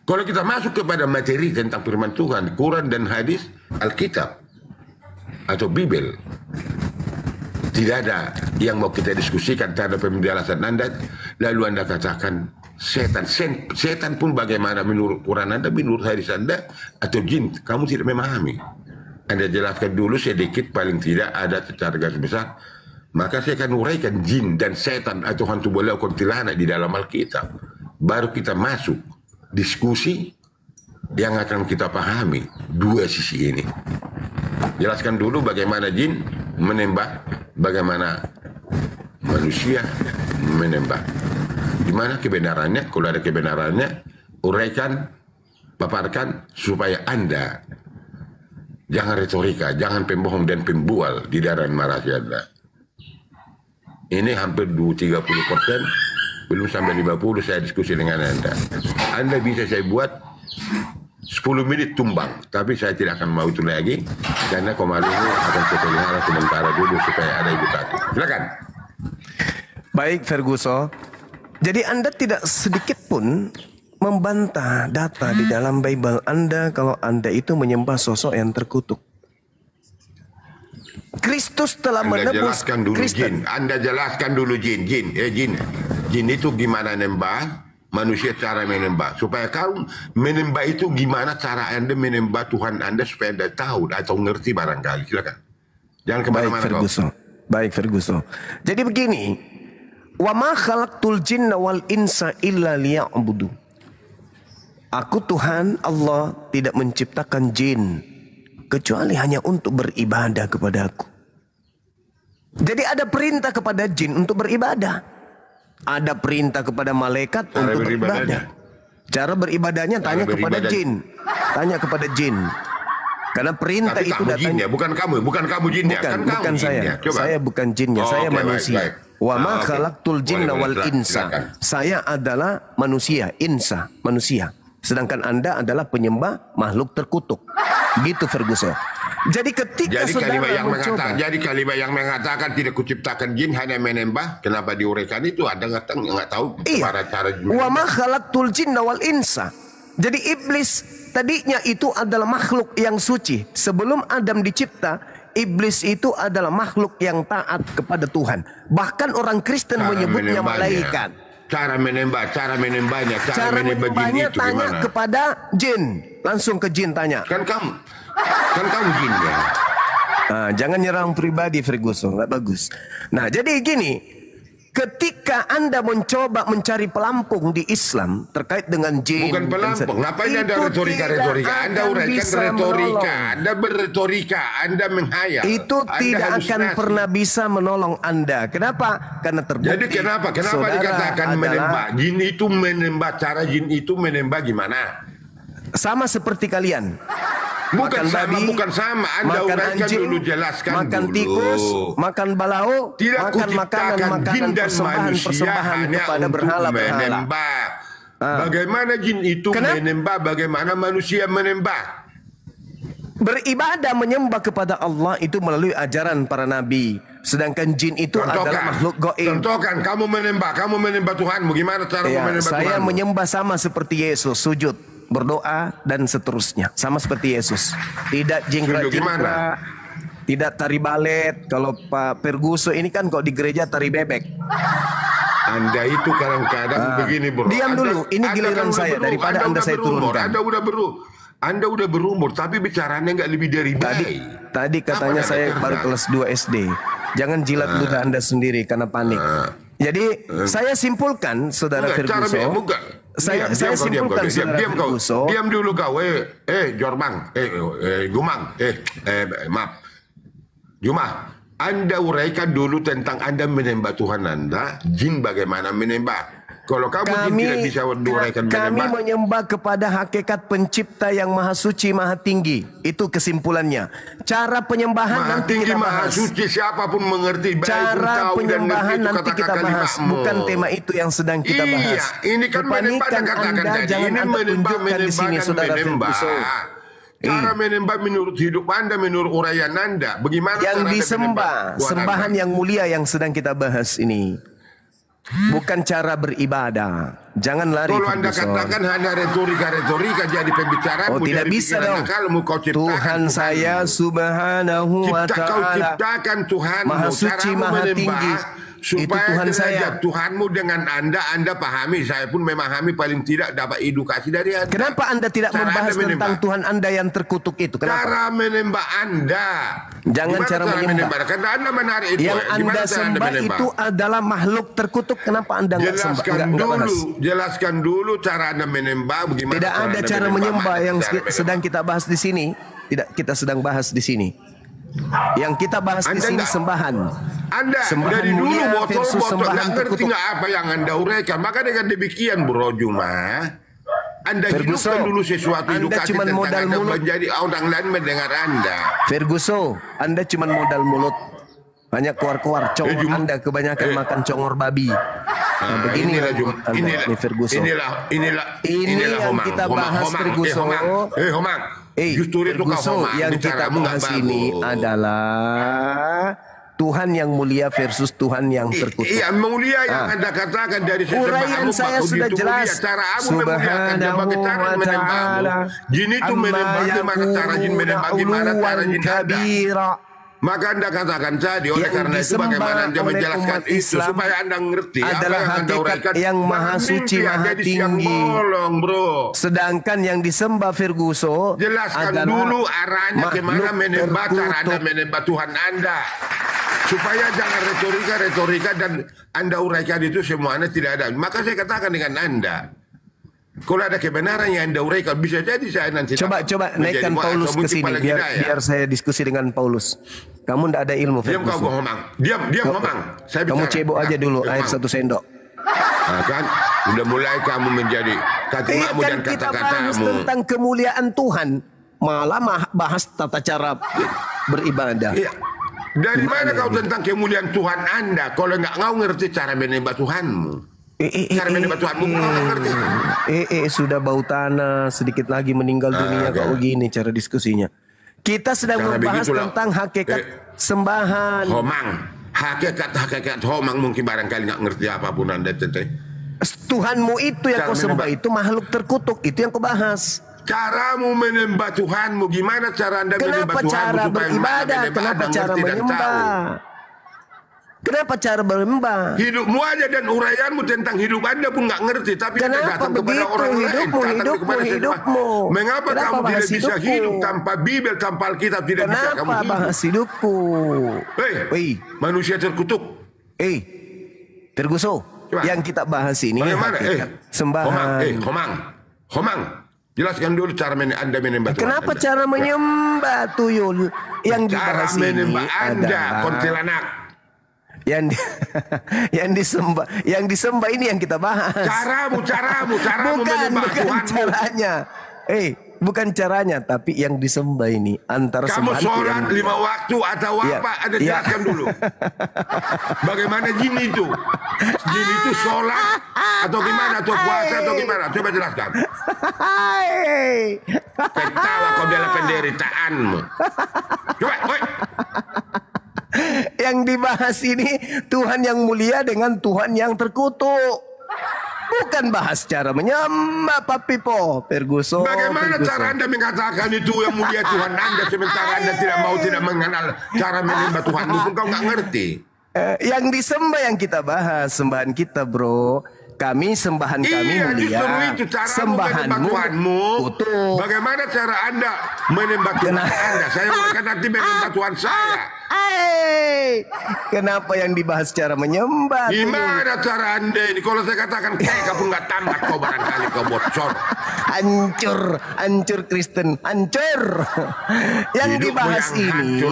Kalau kita masuk kepada materi tentang firman Tuhan, Quran dan hadis, Alkitab, atau Bibel, tidak ada yang mau kita diskusikan terhadap penjelasan Anda. Lalu Anda katakan setan pun bagaimana menurut Quran Anda, menurut hadis Anda, atau jin, kamu tidak memahami. Anda jelaskan dulu sedikit, paling tidak ada secara garis besar. Maka saya akan uraikan jin dan setan atau hantu bola kuntilanak di dalam Alkitab. Baru kita masuk diskusi yang akan kita pahami dua sisi ini. Jelaskan dulu bagaimana jin menembak, bagaimana manusia menembak. Di mana kebenarannya? Kalau ada kebenarannya, uraikan, paparkan supaya Anda jangan retorika, jangan pembohong dan pembual di dalam narasi Anda. Ini hampir 30%, belum sampai 50% saya diskusi dengan Anda. Anda bisa saya buat 10 menit tumbang, tapi saya tidak akan mau itu lagi karena kemarin ini akan saya pelihara sementara dulu supaya ada edukasi. Silakan. Baik Ferguson, jadi Anda tidak sedikit pun membantah data di dalam Bible Anda kalau Anda itu menyembah sosok yang terkutuk. Kristus telah menebus Kristen. Anda jelaskan dulu jin. Jin itu gimana nembah? Manusia cara menembak. Supaya kau menembak itu gimana cara Anda menembak Tuhan Anda supaya Anda tahu atau ngerti barangkali. Silakan. Jangan kemana-mana kau. Baik Ferguson. Jadi begini. Wa ma khalaqtul jinna wal insa illa liya'budu. Aku Tuhan Allah tidak menciptakan jin kecuali hanya untuk beribadah kepada aku. Jadi ada perintah kepada jin untuk beribadah. Ada perintah kepada malaikat untuk beribadah. Cara beribadahnya tanya kepada jin. Tanya kepada jin. Karena perintah tapi itu datangnya bukan kamu jinnya. Bukan saya. Saya bukan jinnya, saya manusia. Wa ma khalaqtul jinna wal insa. Saya adalah manusia, insa, manusia. Sedangkan Anda adalah penyembah makhluk terkutuk. Gitu Ferguson. Jadi ketika kalimat yang mengatakan tidak kuciptakan jin hanya menembak, kenapa diuraikan itu? Anda nggak tahu cara wa ma khalaqtul jinna wal insa. Jadi iblis tadinya itu adalah makhluk yang suci. Sebelum Adam dicipta, iblis itu adalah makhluk yang taat kepada Tuhan. Bahkan orang Kristen menyebutnya malaikat. Cara menembaknya, cara menembak jin itu tanya gimana? Kepada jin. Langsung ke jin tanya. Kan kamu jinnya. Jangan nyerang pribadi Ferguson, nggak bagus. Nah jadi gini, Ketika Anda mencoba mencari pelampung di Islam terkait dengan jin, bukan pelampung. Ngapain ada retorika-retorika? Anda uraikan retorika, Anda berretorika, Anda menghayal. Itu Anda tidak halusinasi. akan pernah bisa menolong Anda. Kenapa? Karena terbukti. Jadi kenapa dikatakan menembak? Jin itu menembak, cara jin itu menembak gimana? Sama seperti kalian. Bukan makan sama, babi, bukan sama. Anda makan uraikan anjing, dulu, jelaskan makan dulu. tikus, makan balau, Tidak makan makanan jin dan manusia persembahan hanya kepada untuk berhala-berhala. menembak. Bagaimana jin itu menembak, bagaimana manusia menembak? Beribadah menyembah kepada Allah itu melalui ajaran para nabi. Sedangkan jin itu adalah makhluk gaib. Contohkan, kamu menembak Tuhanmu. Gimana cara menembak Tuhanmu? Saya menyembah sama seperti Yesus, sujud, berdoa dan seterusnya. Sama seperti Yesus. Tidak jingkrak-jingkrak, tidak tari balet. Kalau Pak Ferguson ini kan kok di gereja tari bebek. Anda itu kadang-kadang begini bro. Diam dulu, ini giliran saya daripada Anda saya turunkan. Anda udah berumur, tapi bicaranya nggak lebih dari bayi. Tadi katanya saya baru kelas 2 SD. Jangan jilat ludah Anda sendiri karena panik. Jadi saya simpulkan, Saudara Ferguson. Saya simpulkan, Saudara Ferguson. Diam dulu kau, Jorbang, Gumang, maaf, Jumah. Anda uraikan dulu tentang Anda menembak Tuhan Anda, jin bagaimana menembak. Kalau kamu tidak bisa uraikan menembak. Kami menyembah kepada hakikat pencipta yang maha suci, maha tinggi. Itu kesimpulannya. Cara penyembahan maha nanti tinggi, kita bahas. Maha suci, siapapun mengerti. Cara penyembahan nanti kita bahas. Bukan tema itu yang sedang kita bahas. Ini kan menembak, Anda jangan Anda tunjukkan di sini, Saudara Ferguson. Cara menembak menurut hidup Anda, menurut uraian Anda. Bagaimana yang disembah, sembahan yang mulia yang sedang kita bahas ini. Bukan cara beribadah. Jangan lari. Kalau Anda katakan hanya retorika jadi pembicaraan. Tidak bisa dong. Tuhan saya subhanahu wa ta'ala, kau ciptakan Tuhan maha suci, maha tinggi. Supaya itu Tuhan saya. Tuhanmu dengan Anda pahami. Saya pun memahami, paling tidak dapat edukasi dari Anda. Kenapa Anda tidak membahas tentang Tuhan Anda yang terkutuk itu? Kenapa? Cara menembak Anda. Jangan cara menyembah. Karena Anda menarik itu. Yang Anda sembah itu adalah makhluk terkutuk. Kenapa Anda nggak sembah? Jelaskan dulu cara Anda menembak. Bagaimana? Tidak ada cara menyembah yang sedang kita bahas di sini. Tidak kita sedang bahas di sini. Yang kita bahas di sini sembahan. Anda sembahan dari dulu botol-botol nggak ngerti nggak apa yang Anda uraikan. Maka dengan demikian Bro Juma, Anda hidupkan dulu sesuatu edukasi tentang Anda menjadi orang lain mendengar Anda. Ferguson, Anda cuma modal mulut. Hanya keluar-keluar congor Anda kebanyakan makan congor babi. Begini inilah Ferguson. Inilah yang kita bahas Ferguson. Homang. Justru itu kau yang kita bahas ini adalah Tuhan yang mulia versus Tuhan yang terkutuk. Iya, mulia yang Anda katakan dari uraian saya sudah jelas. Subhanahu wa ta'ala. Jin itu menembak, gimana cara jin menembak, gimana cara jin Anda. Maka Anda katakan tadi, oleh karena itu bagaimana Anda menjelaskan itu supaya Anda ngerti adalah hakikat yang maha suci, maha tinggi. Sedangkan yang disembah Ferguson, jelaskan dulu arahnya kemana menembak, cara Anda menembak Tuhan Anda. Supaya jangan retorika dan Anda uraikan itu semuanya tidak ada. Maka saya katakan dengan Anda, kalau ada kebenaran yang Anda uraikan, bisa jadi saya nanti coba naikkan Paulus ke sini biar saya diskusi dengan Paulus. Kamu tidak ada ilmu. Diam kau ngomong. Diam ngomong. Kamu cebok aja dulu air 1 sendok. Nah, kan udah mulai kamu menjadi kata-katamu dan kata-katamu. Kita bahas tentang kemuliaan Tuhan, malah bahas tata cara beribadah. Iya. Dari mana kau tentang kemuliaan Tuhan Anda kalau nggak kau ngerti cara menembak Tuhanmu? Cara menembak Tuhanmu kau nggak ngerti. Sudah bau tanah, sedikit lagi meninggal dunia. Kau gini cara diskusinya. Kita sedang membahas tentang hakikat sembahan. Homang, hakikat homang mungkin barangkali nggak ngerti apapun Anda tentang. Tuhanmu itu yang kau sembah itu makhluk terkutuk, itu yang kau bahas. Caramu menembak Tuhanmu, gimana cara Anda menembak Tuhanmu? Kenapa cara beribadah? Kenapa cara menyembah? Kenapa cara menyembah? Hidupmu aja dan uraianmu tentang hidup Anda pun nggak ngerti. Tapi Anda datang kepada orang lain. Hidupmu. Mengapa kamu tidak bisa hidup tanpa Bibel, tanpa Alkitab tidak bisa kamu hidup? Kenapa bahas hidupku? Hei, manusia terkutuk. Terguso, yang kita bahas ini bagaimana? Sembahan. Komang, jelaskan dulu cara Anda menyembah Tuhan. Kenapa cara menyembah tuyul? Yang dibahas cara menyembah ini Anda, adalah kuntilanak. Yang disembah ini yang kita bahas. Caramu bukan Tuhanmu. Caranya. Bukan caranya, tapi yang disembah ini antara kamu sholat 5 yang... waktu atau apa? Ada jelaskan dulu. Bagaimana jin itu? Jin itu sholat atau gimana? Atau puasa atau gimana? Coba jelaskan. Ketawa kau bela penderitaanmu. Coba, woi. Yang dibahas ini Tuhan yang mulia dengan Tuhan yang terkutuk. Bukan bahas cara menyembah Pak Pipo. Ferguson. Bagaimana cara Anda mengatakan itu yang mulia Tuhan Anda sementara Anda tidak mengenal cara menyembah Tuhan itu? Kau nggak ngerti. Yang disembah yang kita bahas, sembahan kita, bro. Kami sembahan kami mulia. Itu sembahanmu utuh. Bagaimana cara Anda menyembah Tuhan Anda? Saya akan nanti menyembah Tuhan saya. Kenapa yang dibahas cara menyembah? Gimana cara Anda ini? Kalau saya katakan kamu nggak tamat, kau barangkali kau bocor. Hancur Kristen, hancur. Yang dibahas ini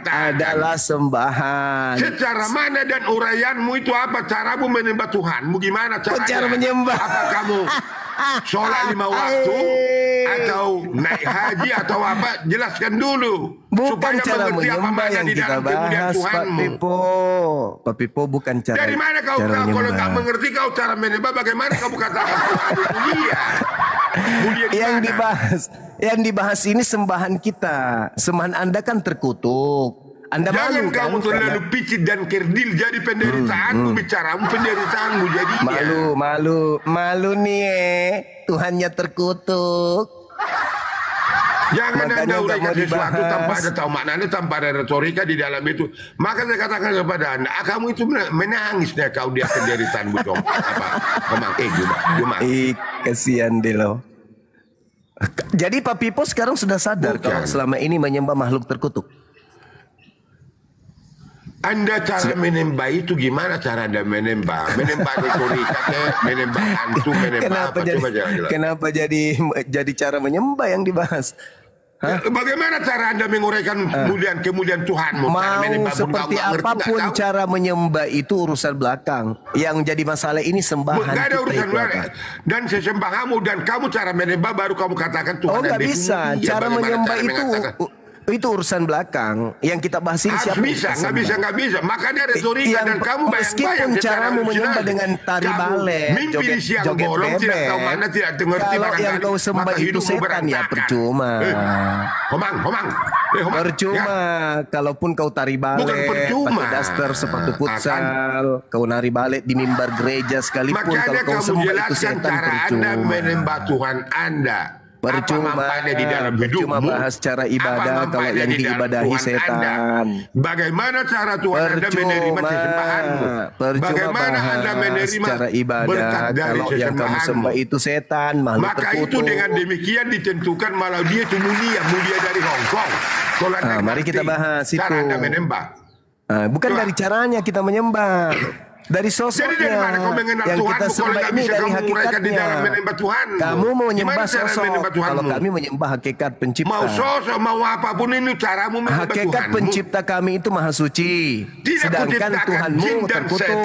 adalah sembahan. Secara mana dan uraianmu itu apa? Caramu menyembah Tuhanmu gimana caranya? Cara menyembah. Apa kamu sholat 5 waktu atau naik haji atau apa? Jelaskan dulu. Bukan cara menyembah yang kita bahas, Pak Pipo. Bukan cara. Dari mana kau kalau nggak mengerti kau cara menyembah? Bagaimana kamu katakan mulia? Yang dibahas ini sembahan kita. Sembahan Anda kan terkutuk. Anda jangan malu, kamu terlalu picit dan kerdil jadi penderitaanmu, bicaramu penderitaanmu jadinya. Malu nih, Tuhannya terkutuk. Jangan Anda uraikan sesuatu tanpa ada tahu maknanya, tanpa ada retorika di dalam itu. Maka saya katakan kepada Anda, kamu itu menangis deh kau dia penderitaanmu dong. Komang, Juma. Kasihan deh lo. Jadi Pak Pipo sekarang sudah sadar kalau selama ini menyembah makhluk terkutuk. Anda cara menyembah itu gimana cara Anda menyembah? Menyembah retorika, menyembah hantu, menyembah apa? Coba jelas. Kenapa jadi cara menyembah yang dibahas? Bagaimana cara Anda menguraikan kemuliaan Tuhanmu? Mau seperti apapun cara menyembah itu urusan belakang. Yang jadi masalah ini sembahan. Gak ada urusan belakang. Dan sesembahamu dan kamu cara menyembah baru kamu katakan Tuhan. Nggak bisa. Cara menyembah itu urusan belakang. Yang kita bahas ini siapa? Nggak bisa. Makanya retorika dan kamu meskipun caramu menyembah dengan tari balet, joget bebek. Kalau yang kau sembah itu setan ya percuma. Komang. Percuma. Kalaupun kau tari balet, pakai daster, sepatu futsal, kau nari balet di mimbar gereja sekalipun, kalau kau sembah itu setan percuma. Anda menyembah Tuhan Anda. Percuma bahas cara ibadah kalau yang diibadahi setan. Bagaimana cara Tuhan Anda menerima sesembahanmu? Bagaimana Anda menerima cara ibadah kalau yang kamu sembah itu setan, makhluk terkutuk. Maka itu dengan demikian ditentukan malah dia itu mulia dari Hong Kong. Mari kita bahas itu. Cara Anda menyembah. Bukan dari caranya kita menyembah. Dari sosoknya. Jadi dari mana kau mengenal yang Tuhanmu kita sembah ini dari hakikatnya. Di dalam menyembah Tuhanmu. Kamu mau menyembah sosok, kalau kami menyembah hakikat pencipta. Mau sosok, mau apapun ini caramu menyembah Tuhanmu. Hakikat pencipta kami itu maha suci. Sedangkan Tuhanmu terkutuk.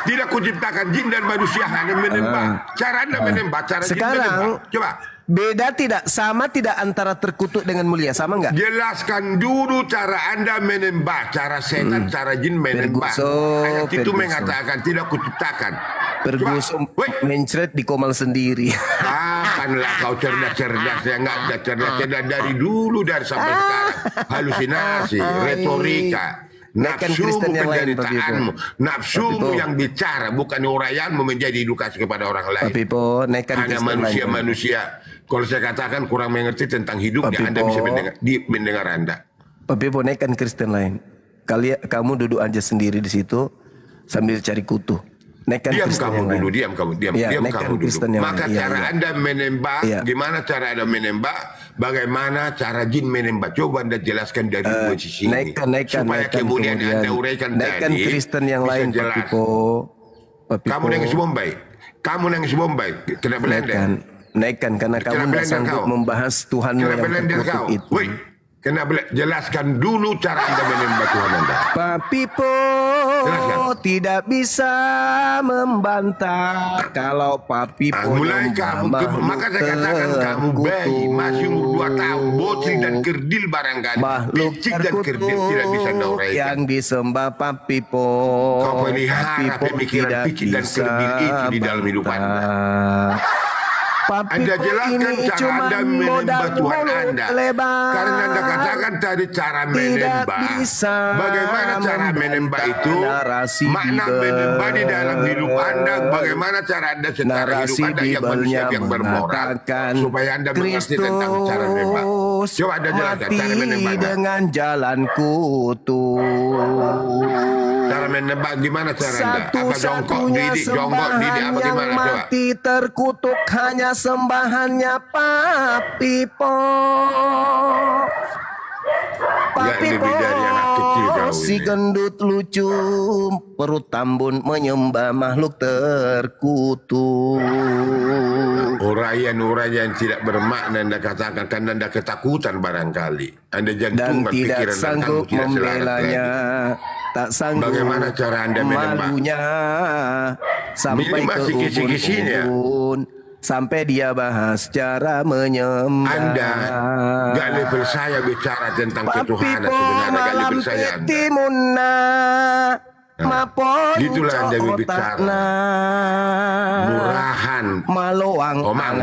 Tidak kuciptakan jin dan manusia hanya menyembah. Cara Anda menyembah, cara jin menyembah. Coba. Beda tidak? Sama tidak antara terkutuk dengan mulia? Sama enggak? Jelaskan dulu cara Anda menyembah, cara setan, cara jin menyembah. Ayat itu mengatakan tidak kuciptakan. Ferguson mencret di komal sendiri. Kanlah kau cerdas-cerdas ya enggak ada cerdas dari dulu dari sampai sekarang. Halusinasi, retorika. Nafsumu penderitaanmu, nafsumu yang bicara, bukan uraianmu menjadi edukasi kepada orang lain. Hanya manusia-manusia. Kalau saya katakan kurang mengerti tentang hidupnya, Anda bisa mendengar Anda. Pak Pipo, naikkan Kristen lain. Kamu duduk aja sendiri di situ sambil cari kutu. Diam kamu dulu. Maka cara Anda menembak, gimana cara Anda menembak? Bagaimana cara jin menembak? Coba Anda jelaskan dari dua sisi ini. Supaya kemudian Anda uraikan naikkan Kristen yang lain, Pak Pipo. Kamu nangis Bombay. Kamu nangis Bombay. Kena belender. Naikkan karena kamu tidak sanggup membahas Tuhanmu yang terkutuk itu. Woi, kena jelaskan dulu cara Anda menyembah Tuhan Anda. Pak Pipo tidak bisa membantah kalau Pak Pipo mulai kamu, maka saya katakan kamu bayi masih umur 2 tahun, bocil dan kerdil barangkali. Picik dan kerdil tidak bisa noraikan. Yang disembah Pak Pipo. Kau pelihara pemikiran picik dan kerdil itu di dalam hidup Anda. Anda jelaskan cara Anda menyembah Tuhan Anda. Karena Anda katakan tadi cara menyembah. Bagaimana cara menyembah itu? Makna menyembah di dalam hidup Anda. Bagaimana cara Anda secara hidup Anda yang manusia yang bermoral. Supaya Anda mengerti tentang cara menyembah. Coba Anda jelaskan cara menyembahnya. Dengan jalan kutuk. Cara menyembah gimana cara Anda? Apa jongkok didik apa gimana? Coba. Mati terkutuk hanya sembahannya Pak Pipo. Pak Pipo si gendut lucu, perut tambun menyembah makhluk terkutuk. Uraian-uraian tidak bermakna Anda katakan karena Anda ketakutan barangkali. Anda jantung dan tidak sanggup membelanya. Tak sanggup bagaimana cara Anda menyembah? Malunya sampai ke ubun-ubun. Sampai dia bahas cara menyembah. Anda gak level saya bicara tentang ketuhanan sebenarnya. Gak level saya Anda. Gitulah Anda bicara. Murahan. Maloang.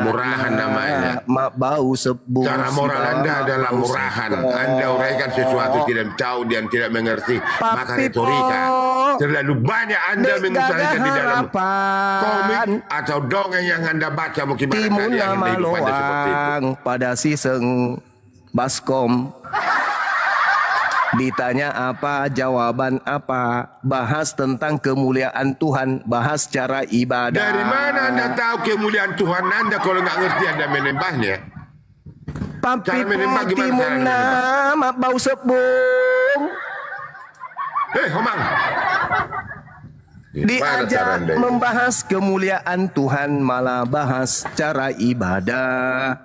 Murahan namanya. Bau sebus. Cara moral Anda adalah murahan. Anda uraikan sesuatu tidak tahu dan tidak mengerti. Maka retorika. Terlalu banyak Anda mengusahakan di dalam komik atau dongeng yang Anda baca mungkin barangkali yang hidup Anda seperti itu. Pada siseng baskom. Ditanya apa, jawaban apa, bahas tentang kemuliaan Tuhan, bahas cara ibadah. Dari mana Anda tahu kemuliaan Tuhan Anda kalau nggak ngerti Anda menyembahnya? Cara menyembah gimana cara bau sebung. Homang. Diajak membahas kemuliaan Tuhan malah bahas cara ibadah.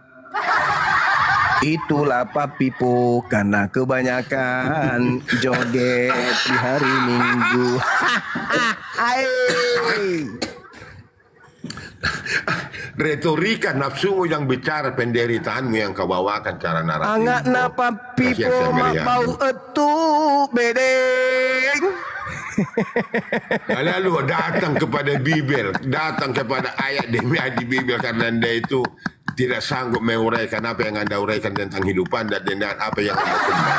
Itulah Pak Pipo karena kebanyakan joget di hari Minggu. Retorika nafsumu yang bicara, penderitaanmu yang kau bawakan cara narasi. Angat na Pak Pipo mau etu bedeng. Lalu datang kepada Bibel, datang kepada ayat demi ayat di Bibel karena Anda itu tidak sanggup menguraikan apa yang Anda uraikan tentang hidup Anda dan apa yang Anda sembah.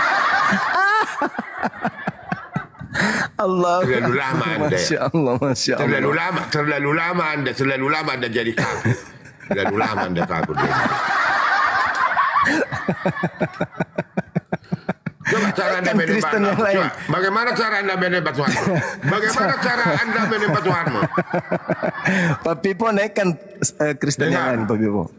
Allah. Terlalu lama Anda. Masya Allah, Masya Allah. Terlalu lama Anda jadi kafir. Terlalu lama Anda kafir. Coba cara Anda menyembah Tuhan. Bagaimana cara Anda menyembah Tuhan? Bagaimana cara Anda menyembah Tuhanmu? Pak Pipo naikkan Kristen yang lain, Pak Pipo.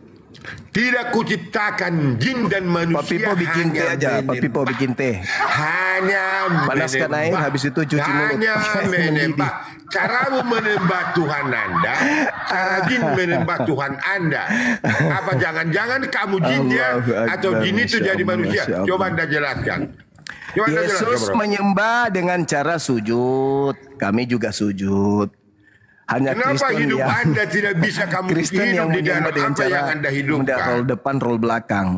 Tidak kuciptakan jin dan manusia. Pak Pipo bikin teh aja. Pak Pipo bikin teh. Hanya panaskan air, habis itu cuci mulut. Hanya menyembah. Caramu menyembah Tuhan Anda, cara jin menyembah Tuhan Anda. Apa jangan-jangan kamu jinnya atau jin itu jadi manusia? Coba Anda jelaskan. Yesus menyembah dengan cara sujud. Kami juga sujud. Hanya kenapa Kristen hidup Anda tidak bisa kamu Kristen hidup yang di dalam dengan apa yang Anda hidupkan? Roll depan, roll belakang.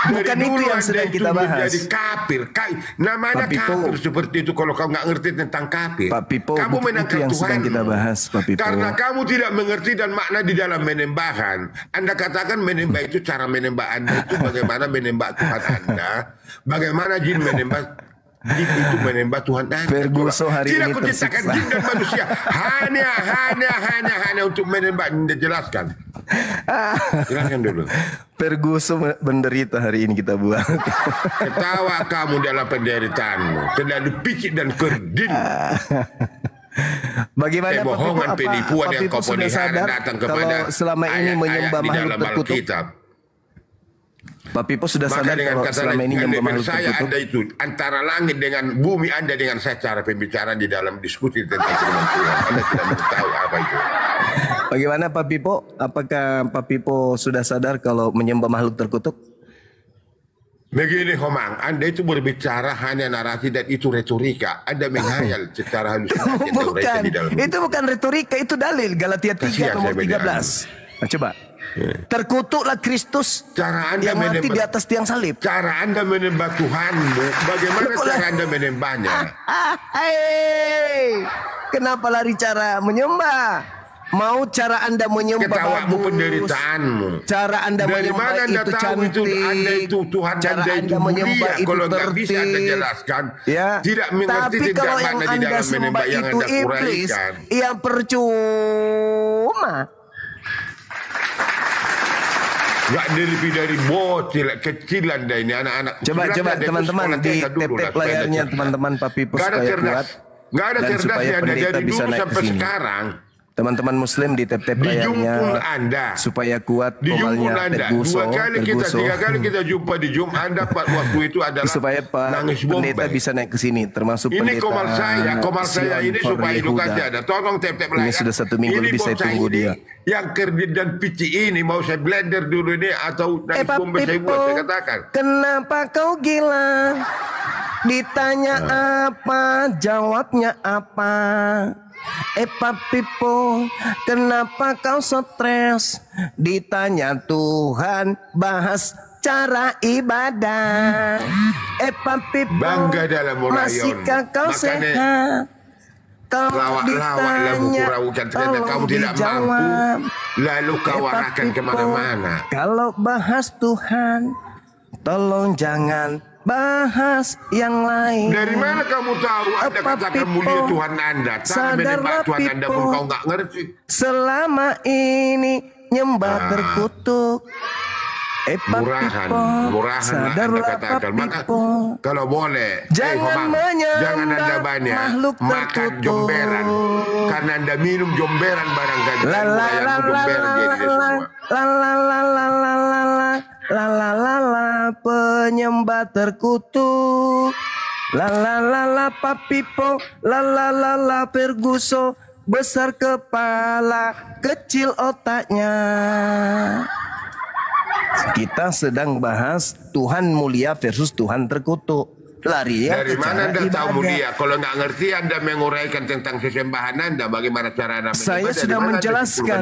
Bukan dari itu yang sedang kita bahas. Menjadi kafir. Namanya kafir seperti itu kalau kau nggak ngerti tentang kafir. Pak Pipo, kamu menangkan yang Tuhan. Sedang kita bahas, Pak Pipo. Karena kamu tidak mengerti dan makna di dalam menyembahkan. Anda katakan menyembah itu cara menyembah Anda itu bagaimana menyembah Tuhan Anda. Bagaimana jin menyembah. Jin itu menyembah Tuhan Anda. Ferguson hari tidak ini kuciptakan jin dan manusia hanya untuk menyembah. Anda jelaskan. Jelaskan dulu. Ferguson menderita hari ini kita buat. Ketawa kamu dalam penderitaanmu. Terlalu picik dan kerdil. Bagaimana kebohongan penipuan yang kau pelihara datang kepada selama ini menyembah makhluk terkutuk. Pak Pipo sudah sadar kalau selama ini nyembah makhluk terkutuk? Anda itu antara langit dengan bumi, Anda dengan saya cara pembicaraan di dalam diskusi tentang firman Tuhan. Anda tidak mengetahui apa itu. Bagaimana Pak Pipo? Apakah Pak Pipo sudah sadar kalau menyembah makhluk terkutuk? Begini Homang, Anda itu berbicara hanya narasi dan itu retorika. Anda menghayal secara halus. Bukan, itu bukan retorika, itu dalil. Galatia 3 nomor 13. Nah, coba. Terkutuklah Kristus yang mati di atas tiang salib. Cara Anda menyembah Tuhanmu, bagaimana cara Anda menyembahnya? Kenapa lari cara menyembah? Mau cara Anda menyembah ketawamu, penderitaanmu. Cara Anda dari menyembah mana Anda itu tahu cantik. Itu Anda itu Tuhan, cara Anda menyembah mulia. itu Kalau nggak tertib. bisa Anda jelaskan, Ya. tidak mengerti. Tapi kalau yang di Anda dalam sembah yang itu Anda iblis, uraikan. ya percuma. Gak lebih dari bocil kecil Anda ini anak-anak. Coba teman-teman di tap layarnya teman-teman Pak Pipo supaya kuat. Gak ada cerdasnya Anda dari dulu sampai sekarang. Teman-teman Muslim di tap layarnya Anda supaya kuat komalnya Terguso. 3 kali kita jumpa di Zoom Anda waktu itu adalah supaya Pak Pendeta bisa naik ke sini termasuk ini Pendeta komal saya ini supaya edukasi ada. Tolong tap layar. Ini sudah 1 minggu lebih saya tunggu dia. Yang kerdil dan pici ini mau saya blender dulu ini atau nangis bomba saya buat saya katakan. Kenapa kau gila? Ditanya apa, jawabnya apa? Pak Pipo, kenapa kau stres? Ditanya Tuhan, bahas cara ibadah. Pak Pipo, bangga dalam murayon. masihkah kau sehat? Kalau ditanya, tolong kamu tidak mampu, lalu kau arahkan kemana-mana. Kalau bahas Tuhan, tolong jangan bahas yang lain. Dari mana kamu tahu Anda katakan mulia Tuhan Anda? Sadarlah Tuhan Anda pun kau nggak ngerti. Selama ini nyembah terkutuk. Murahan sadarlah Anda katakan. Maka kalau boleh, jangan jangan Anda banyak makan jomberan, karena Anda minum jomberan barangkali. Penyembah terkutuk. Pak Pipo, Perguso, besar kepala, kecil otaknya. Kita sedang bahas Tuhan mulia versus Tuhan terkutuk. Lari ya. Dari mana Anda tahu mulia? Kalau nggak ngerti Anda menguraikan tentang sesembahan Anda, bagaimana cara Anda menyembah? Saya sudah menjelaskan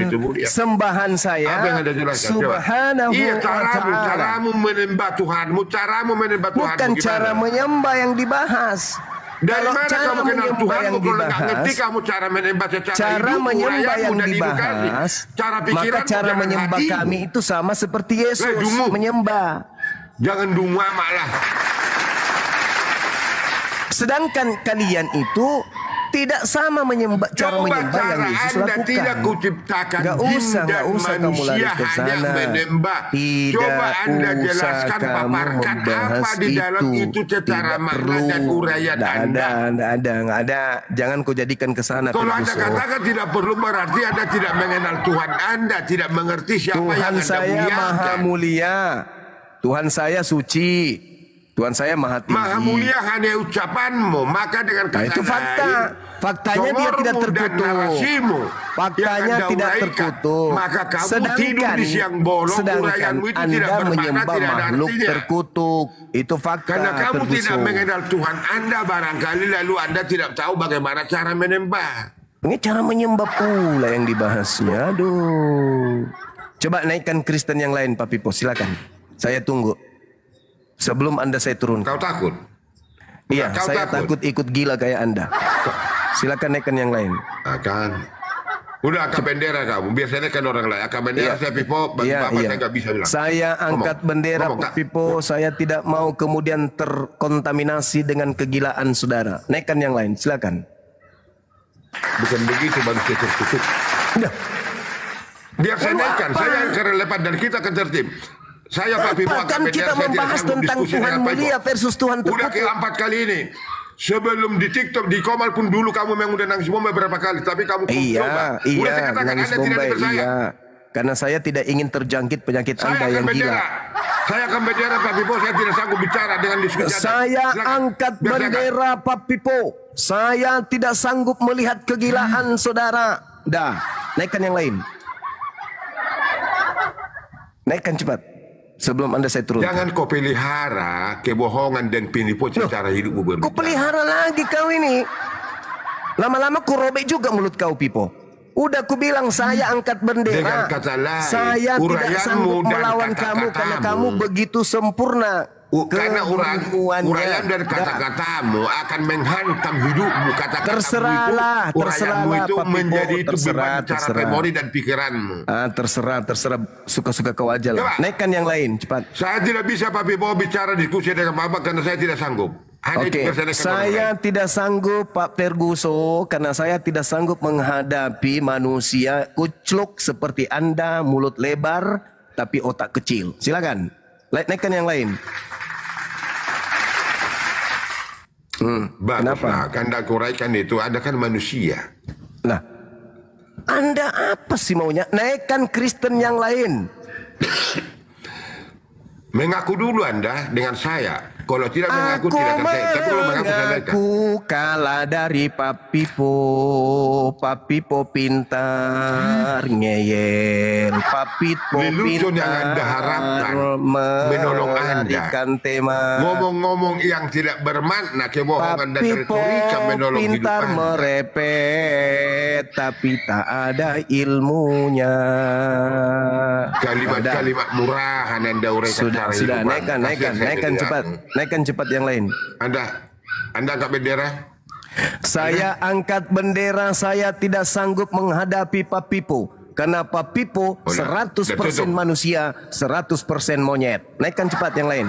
sembahan saya. Apa yang Anda jelaskan? Subhanahu wa ta'ala. Caramu menyembah Tuhanmu, caramu menyembah Tuhanmu. Bukan cara menyembah yang dibahas. Dari mana kamu kenal Tuhanmu kalau nggak ngerti kamu cara menyembah secara cara hidup, menyembah yang dibahas, cara maka cara menyembah kami itu sama seperti Yesus menyembah. Jangan dungu malah. Sedangkan kalian itu tidak sama menyembah cara menyembah yang Yesus lakukan. Tidak kuciptakan nggak usah kamu lari ke sana. Coba Anda jelaskan, paparkan apa di dalam itu secara makna dan uraian Anda. Nggak ada. Jangan kau jadikan ke sana. Kalau Anda katakan tidak perlu, berarti Anda tidak mengenal Tuhan Anda, tidak mengerti siapa Tuhan yang Anda saya muliakan. maha mulia. Tuhan saya suci. Tuhan saya maha tinggi. Maha mulia hanya ucapanmu, maka dengan kata itu fakta. Faktanya dia tidak terkutuk. Faktanya tidak terkutuk. Maka kamu tidur di siang bolong, uraianmu itu Anda tidak bermakna, menyembah tidak ada makhluk artinya. Terkutuk. Itu fakta. Karena kamu tidak mengenal Tuhan Anda barangkali, lalu Anda tidak tahu bagaimana cara menyembah. Ini cara menyembah pula yang dibahasnya. Aduh. Coba naikkan Kristen yang lain, Pak Pipo. Silakan. Saya tunggu. Sebelum Anda saya turun. Kau takut? Iya, saya takut ikut gila kayak Anda. Silakan naikkan yang lain. Akan. Udah angkat bendera kamu. Biasanya kan orang lain. Angkat bendera saya Pipo. Bagi Bapak saya nggak bisa bilang. Saya angkat bendera Pak Pipo. Saya tidak mau kemudian terkontaminasi dengan kegilaan saudara. Naikkan yang lain. Silakan. Bukan begitu baru saya tertutup. Biar saya naikkan. Saya yang relevan dan kita akan tertib. Saya Pak Pipo kan kita membahas tentang Tuhan mulia versus Tuhan terkutuk. Udah ke-4 kali ini. Sebelum di TikTok, di Komal pun dulu kamu memang udah nangis bomba beberapa kali. Tapi kamu coba. Udah saya katakan Anda tidak dipercaya. Karena saya tidak ingin terjangkit penyakit Anda yang gila. Saya akan bendera Pak Pipo, saya tidak sanggup bicara dengan diskusi. Saya angkat bendera Pak Pipo. Saya tidak sanggup melihat kegilaan saudara. Dah, naikkan yang lain. Naikkan cepat. Sebelum Anda saya turun. Jangan kau pelihara kebohongan dan penipuan secara hidupmu berbicara. Kau pelihara lagi kau ini. Lama-lama ku robek juga mulut kau, Pipo. Udah ku bilang saya angkat bendera. Dengan kata lain, saya tidak sanggup melawan kamu karena kamu begitu sempurna. Karena uraian dan kata-katamu akan menghantam hidupmu. Terserahlah, uraianmu itu Pak Pipo, menjadi itu beban cara memori dan pikiranmu. Terserah, suka-suka kau aja lah. Naikkan yang lain, cepat. Saya tidak bisa Pak Pipo bicara diskusi dengan Bapak karena saya tidak sanggup. Oke, saya tidak sanggup Pak Ferguso karena saya tidak sanggup menghadapi manusia kucluk seperti Anda, mulut lebar tapi otak kecil. Silakan, naikkan yang lain. Kenapa? Anda kuraikan itu, Anda kan manusia. Nah, Anda apa sih maunya? Naikkan Kristen yang lain. Mengaku dulu Anda dengan saya. Kalau tidak mengaku tidak akan saya. Tapi kalau mengaku saya naikkan. Aku kalah dari Pak Pipo. Pak Pipo pintar ngeyel. Pak Pipo lelucon yang Anda harapkan menolong Anda. Ngomong-ngomong yang tidak bermakna, kebohongan dan retorika menolong hidup Anda. Pintar merepet tapi tak ada ilmunya. Kalimat-kalimat murahan Anda uraikan. Sudah, naikkan cepat. Naikkan cepat yang lain. Anda angkat bendera. Saya angkat bendera. Saya tidak sanggup menghadapi Pak Pipo. Karena Pak Pipo 100% manusia, 100% monyet. Naikkan cepat yang lain.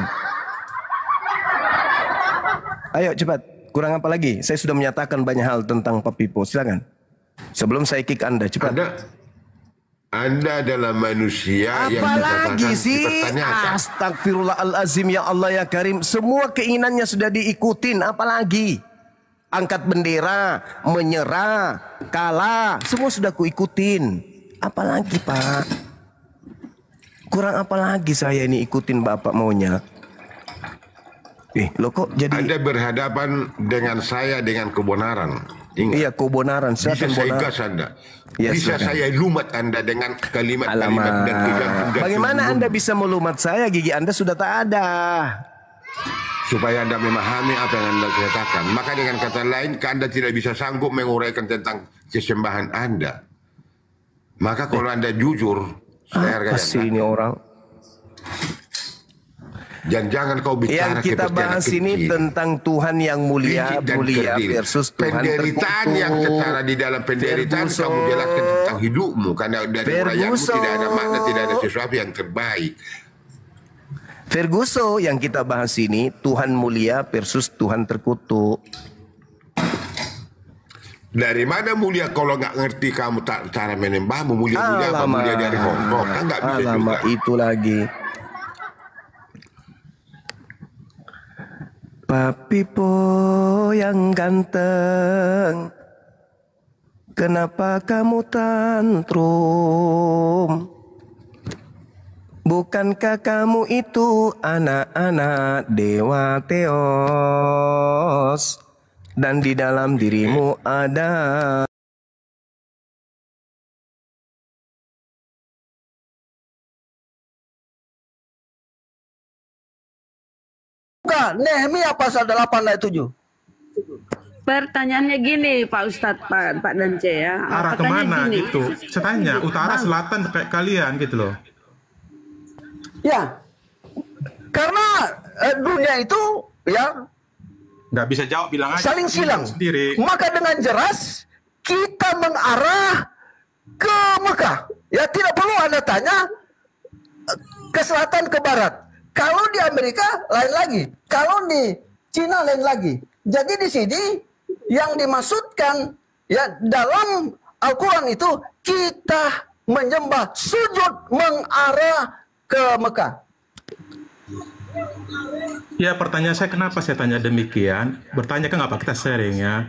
Ayo cepat. Kurang apa lagi? Saya sudah menyatakan banyak hal tentang Pak Pipo. Silakan. Sebelum saya kick Anda, cepat. Anda adalah manusia yang apalagi sih? Astagfirullahalazim, ya Allah ya Karim. Semua keinginannya sudah diikutin, apalagi? Angkat bendera, menyerah, kalah, semua sudah kuikutin. Apalagi Pak? Kurang apa lagi saya ini ikutin Bapak maunya? Loh kok jadi... Anda berhadapan dengan saya dengan kebenaran. Ingat. Iya, kebenaran. Bisa saya gas Anda. Ya, bisa saya lumat Anda dengan kalimat-kalimat dan kegantung. Bagaimana Anda bisa melumat saya? Gigi Anda sudah tak ada. Supaya Anda memahami apa yang Anda katakan. Maka dengan kata lain, Anda tidak bisa sanggup menguraikan tentang kesembahan Anda. Maka kalau Anda jujur, saya hargai Anda. Ini orang. Jangan kau bicara yang kita bahas ini tentang Tuhan yang mulia versus Tuhan penderitaan terkutuk. Yang secara di dalam penderitaan kamu jelaskan tentang hidupmu karena dari urayanmu tidak ada makna, tidak ada sesuatu yang terbaik. Ferguso, yang kita bahas ini Tuhan mulia versus Tuhan terkutuk. Dari mana mulia kalau nggak ngerti kamu cara menyembahmu? Mulia apa? Mulia dari Hongkong kan nggak bisa juga. Itu lagi. Pak Pipo yang ganteng, kenapa kamu tantrum? Bukankah kamu itu anak-anak dewa Theos, dan di dalam dirimu ada Nehemia pasal 8 ayat 7. Pertanyaannya gini Pak Ustadz, Pak Dance ya. Arah kemana gini? Gitu? Saya tanya, utara, selatan kayak kalian gitu loh. Ya, karena dunia itu ya nggak bisa jawab, bilang aja. Saling silang. Sendiri. Maka dengan jelas kita mengarah ke Mekah. Ya tidak perlu Anda tanya ke selatan ke barat. Kalau di Amerika lain lagi, kalau di Cina lain lagi. Jadi di sini yang dimaksudkan ya dalam Al-Quran itu kita menyembah, sujud mengarah ke Mekah. Ya, pertanyaan saya kenapa saya tanya demikian? Bertanya kan apa kita sharing ya?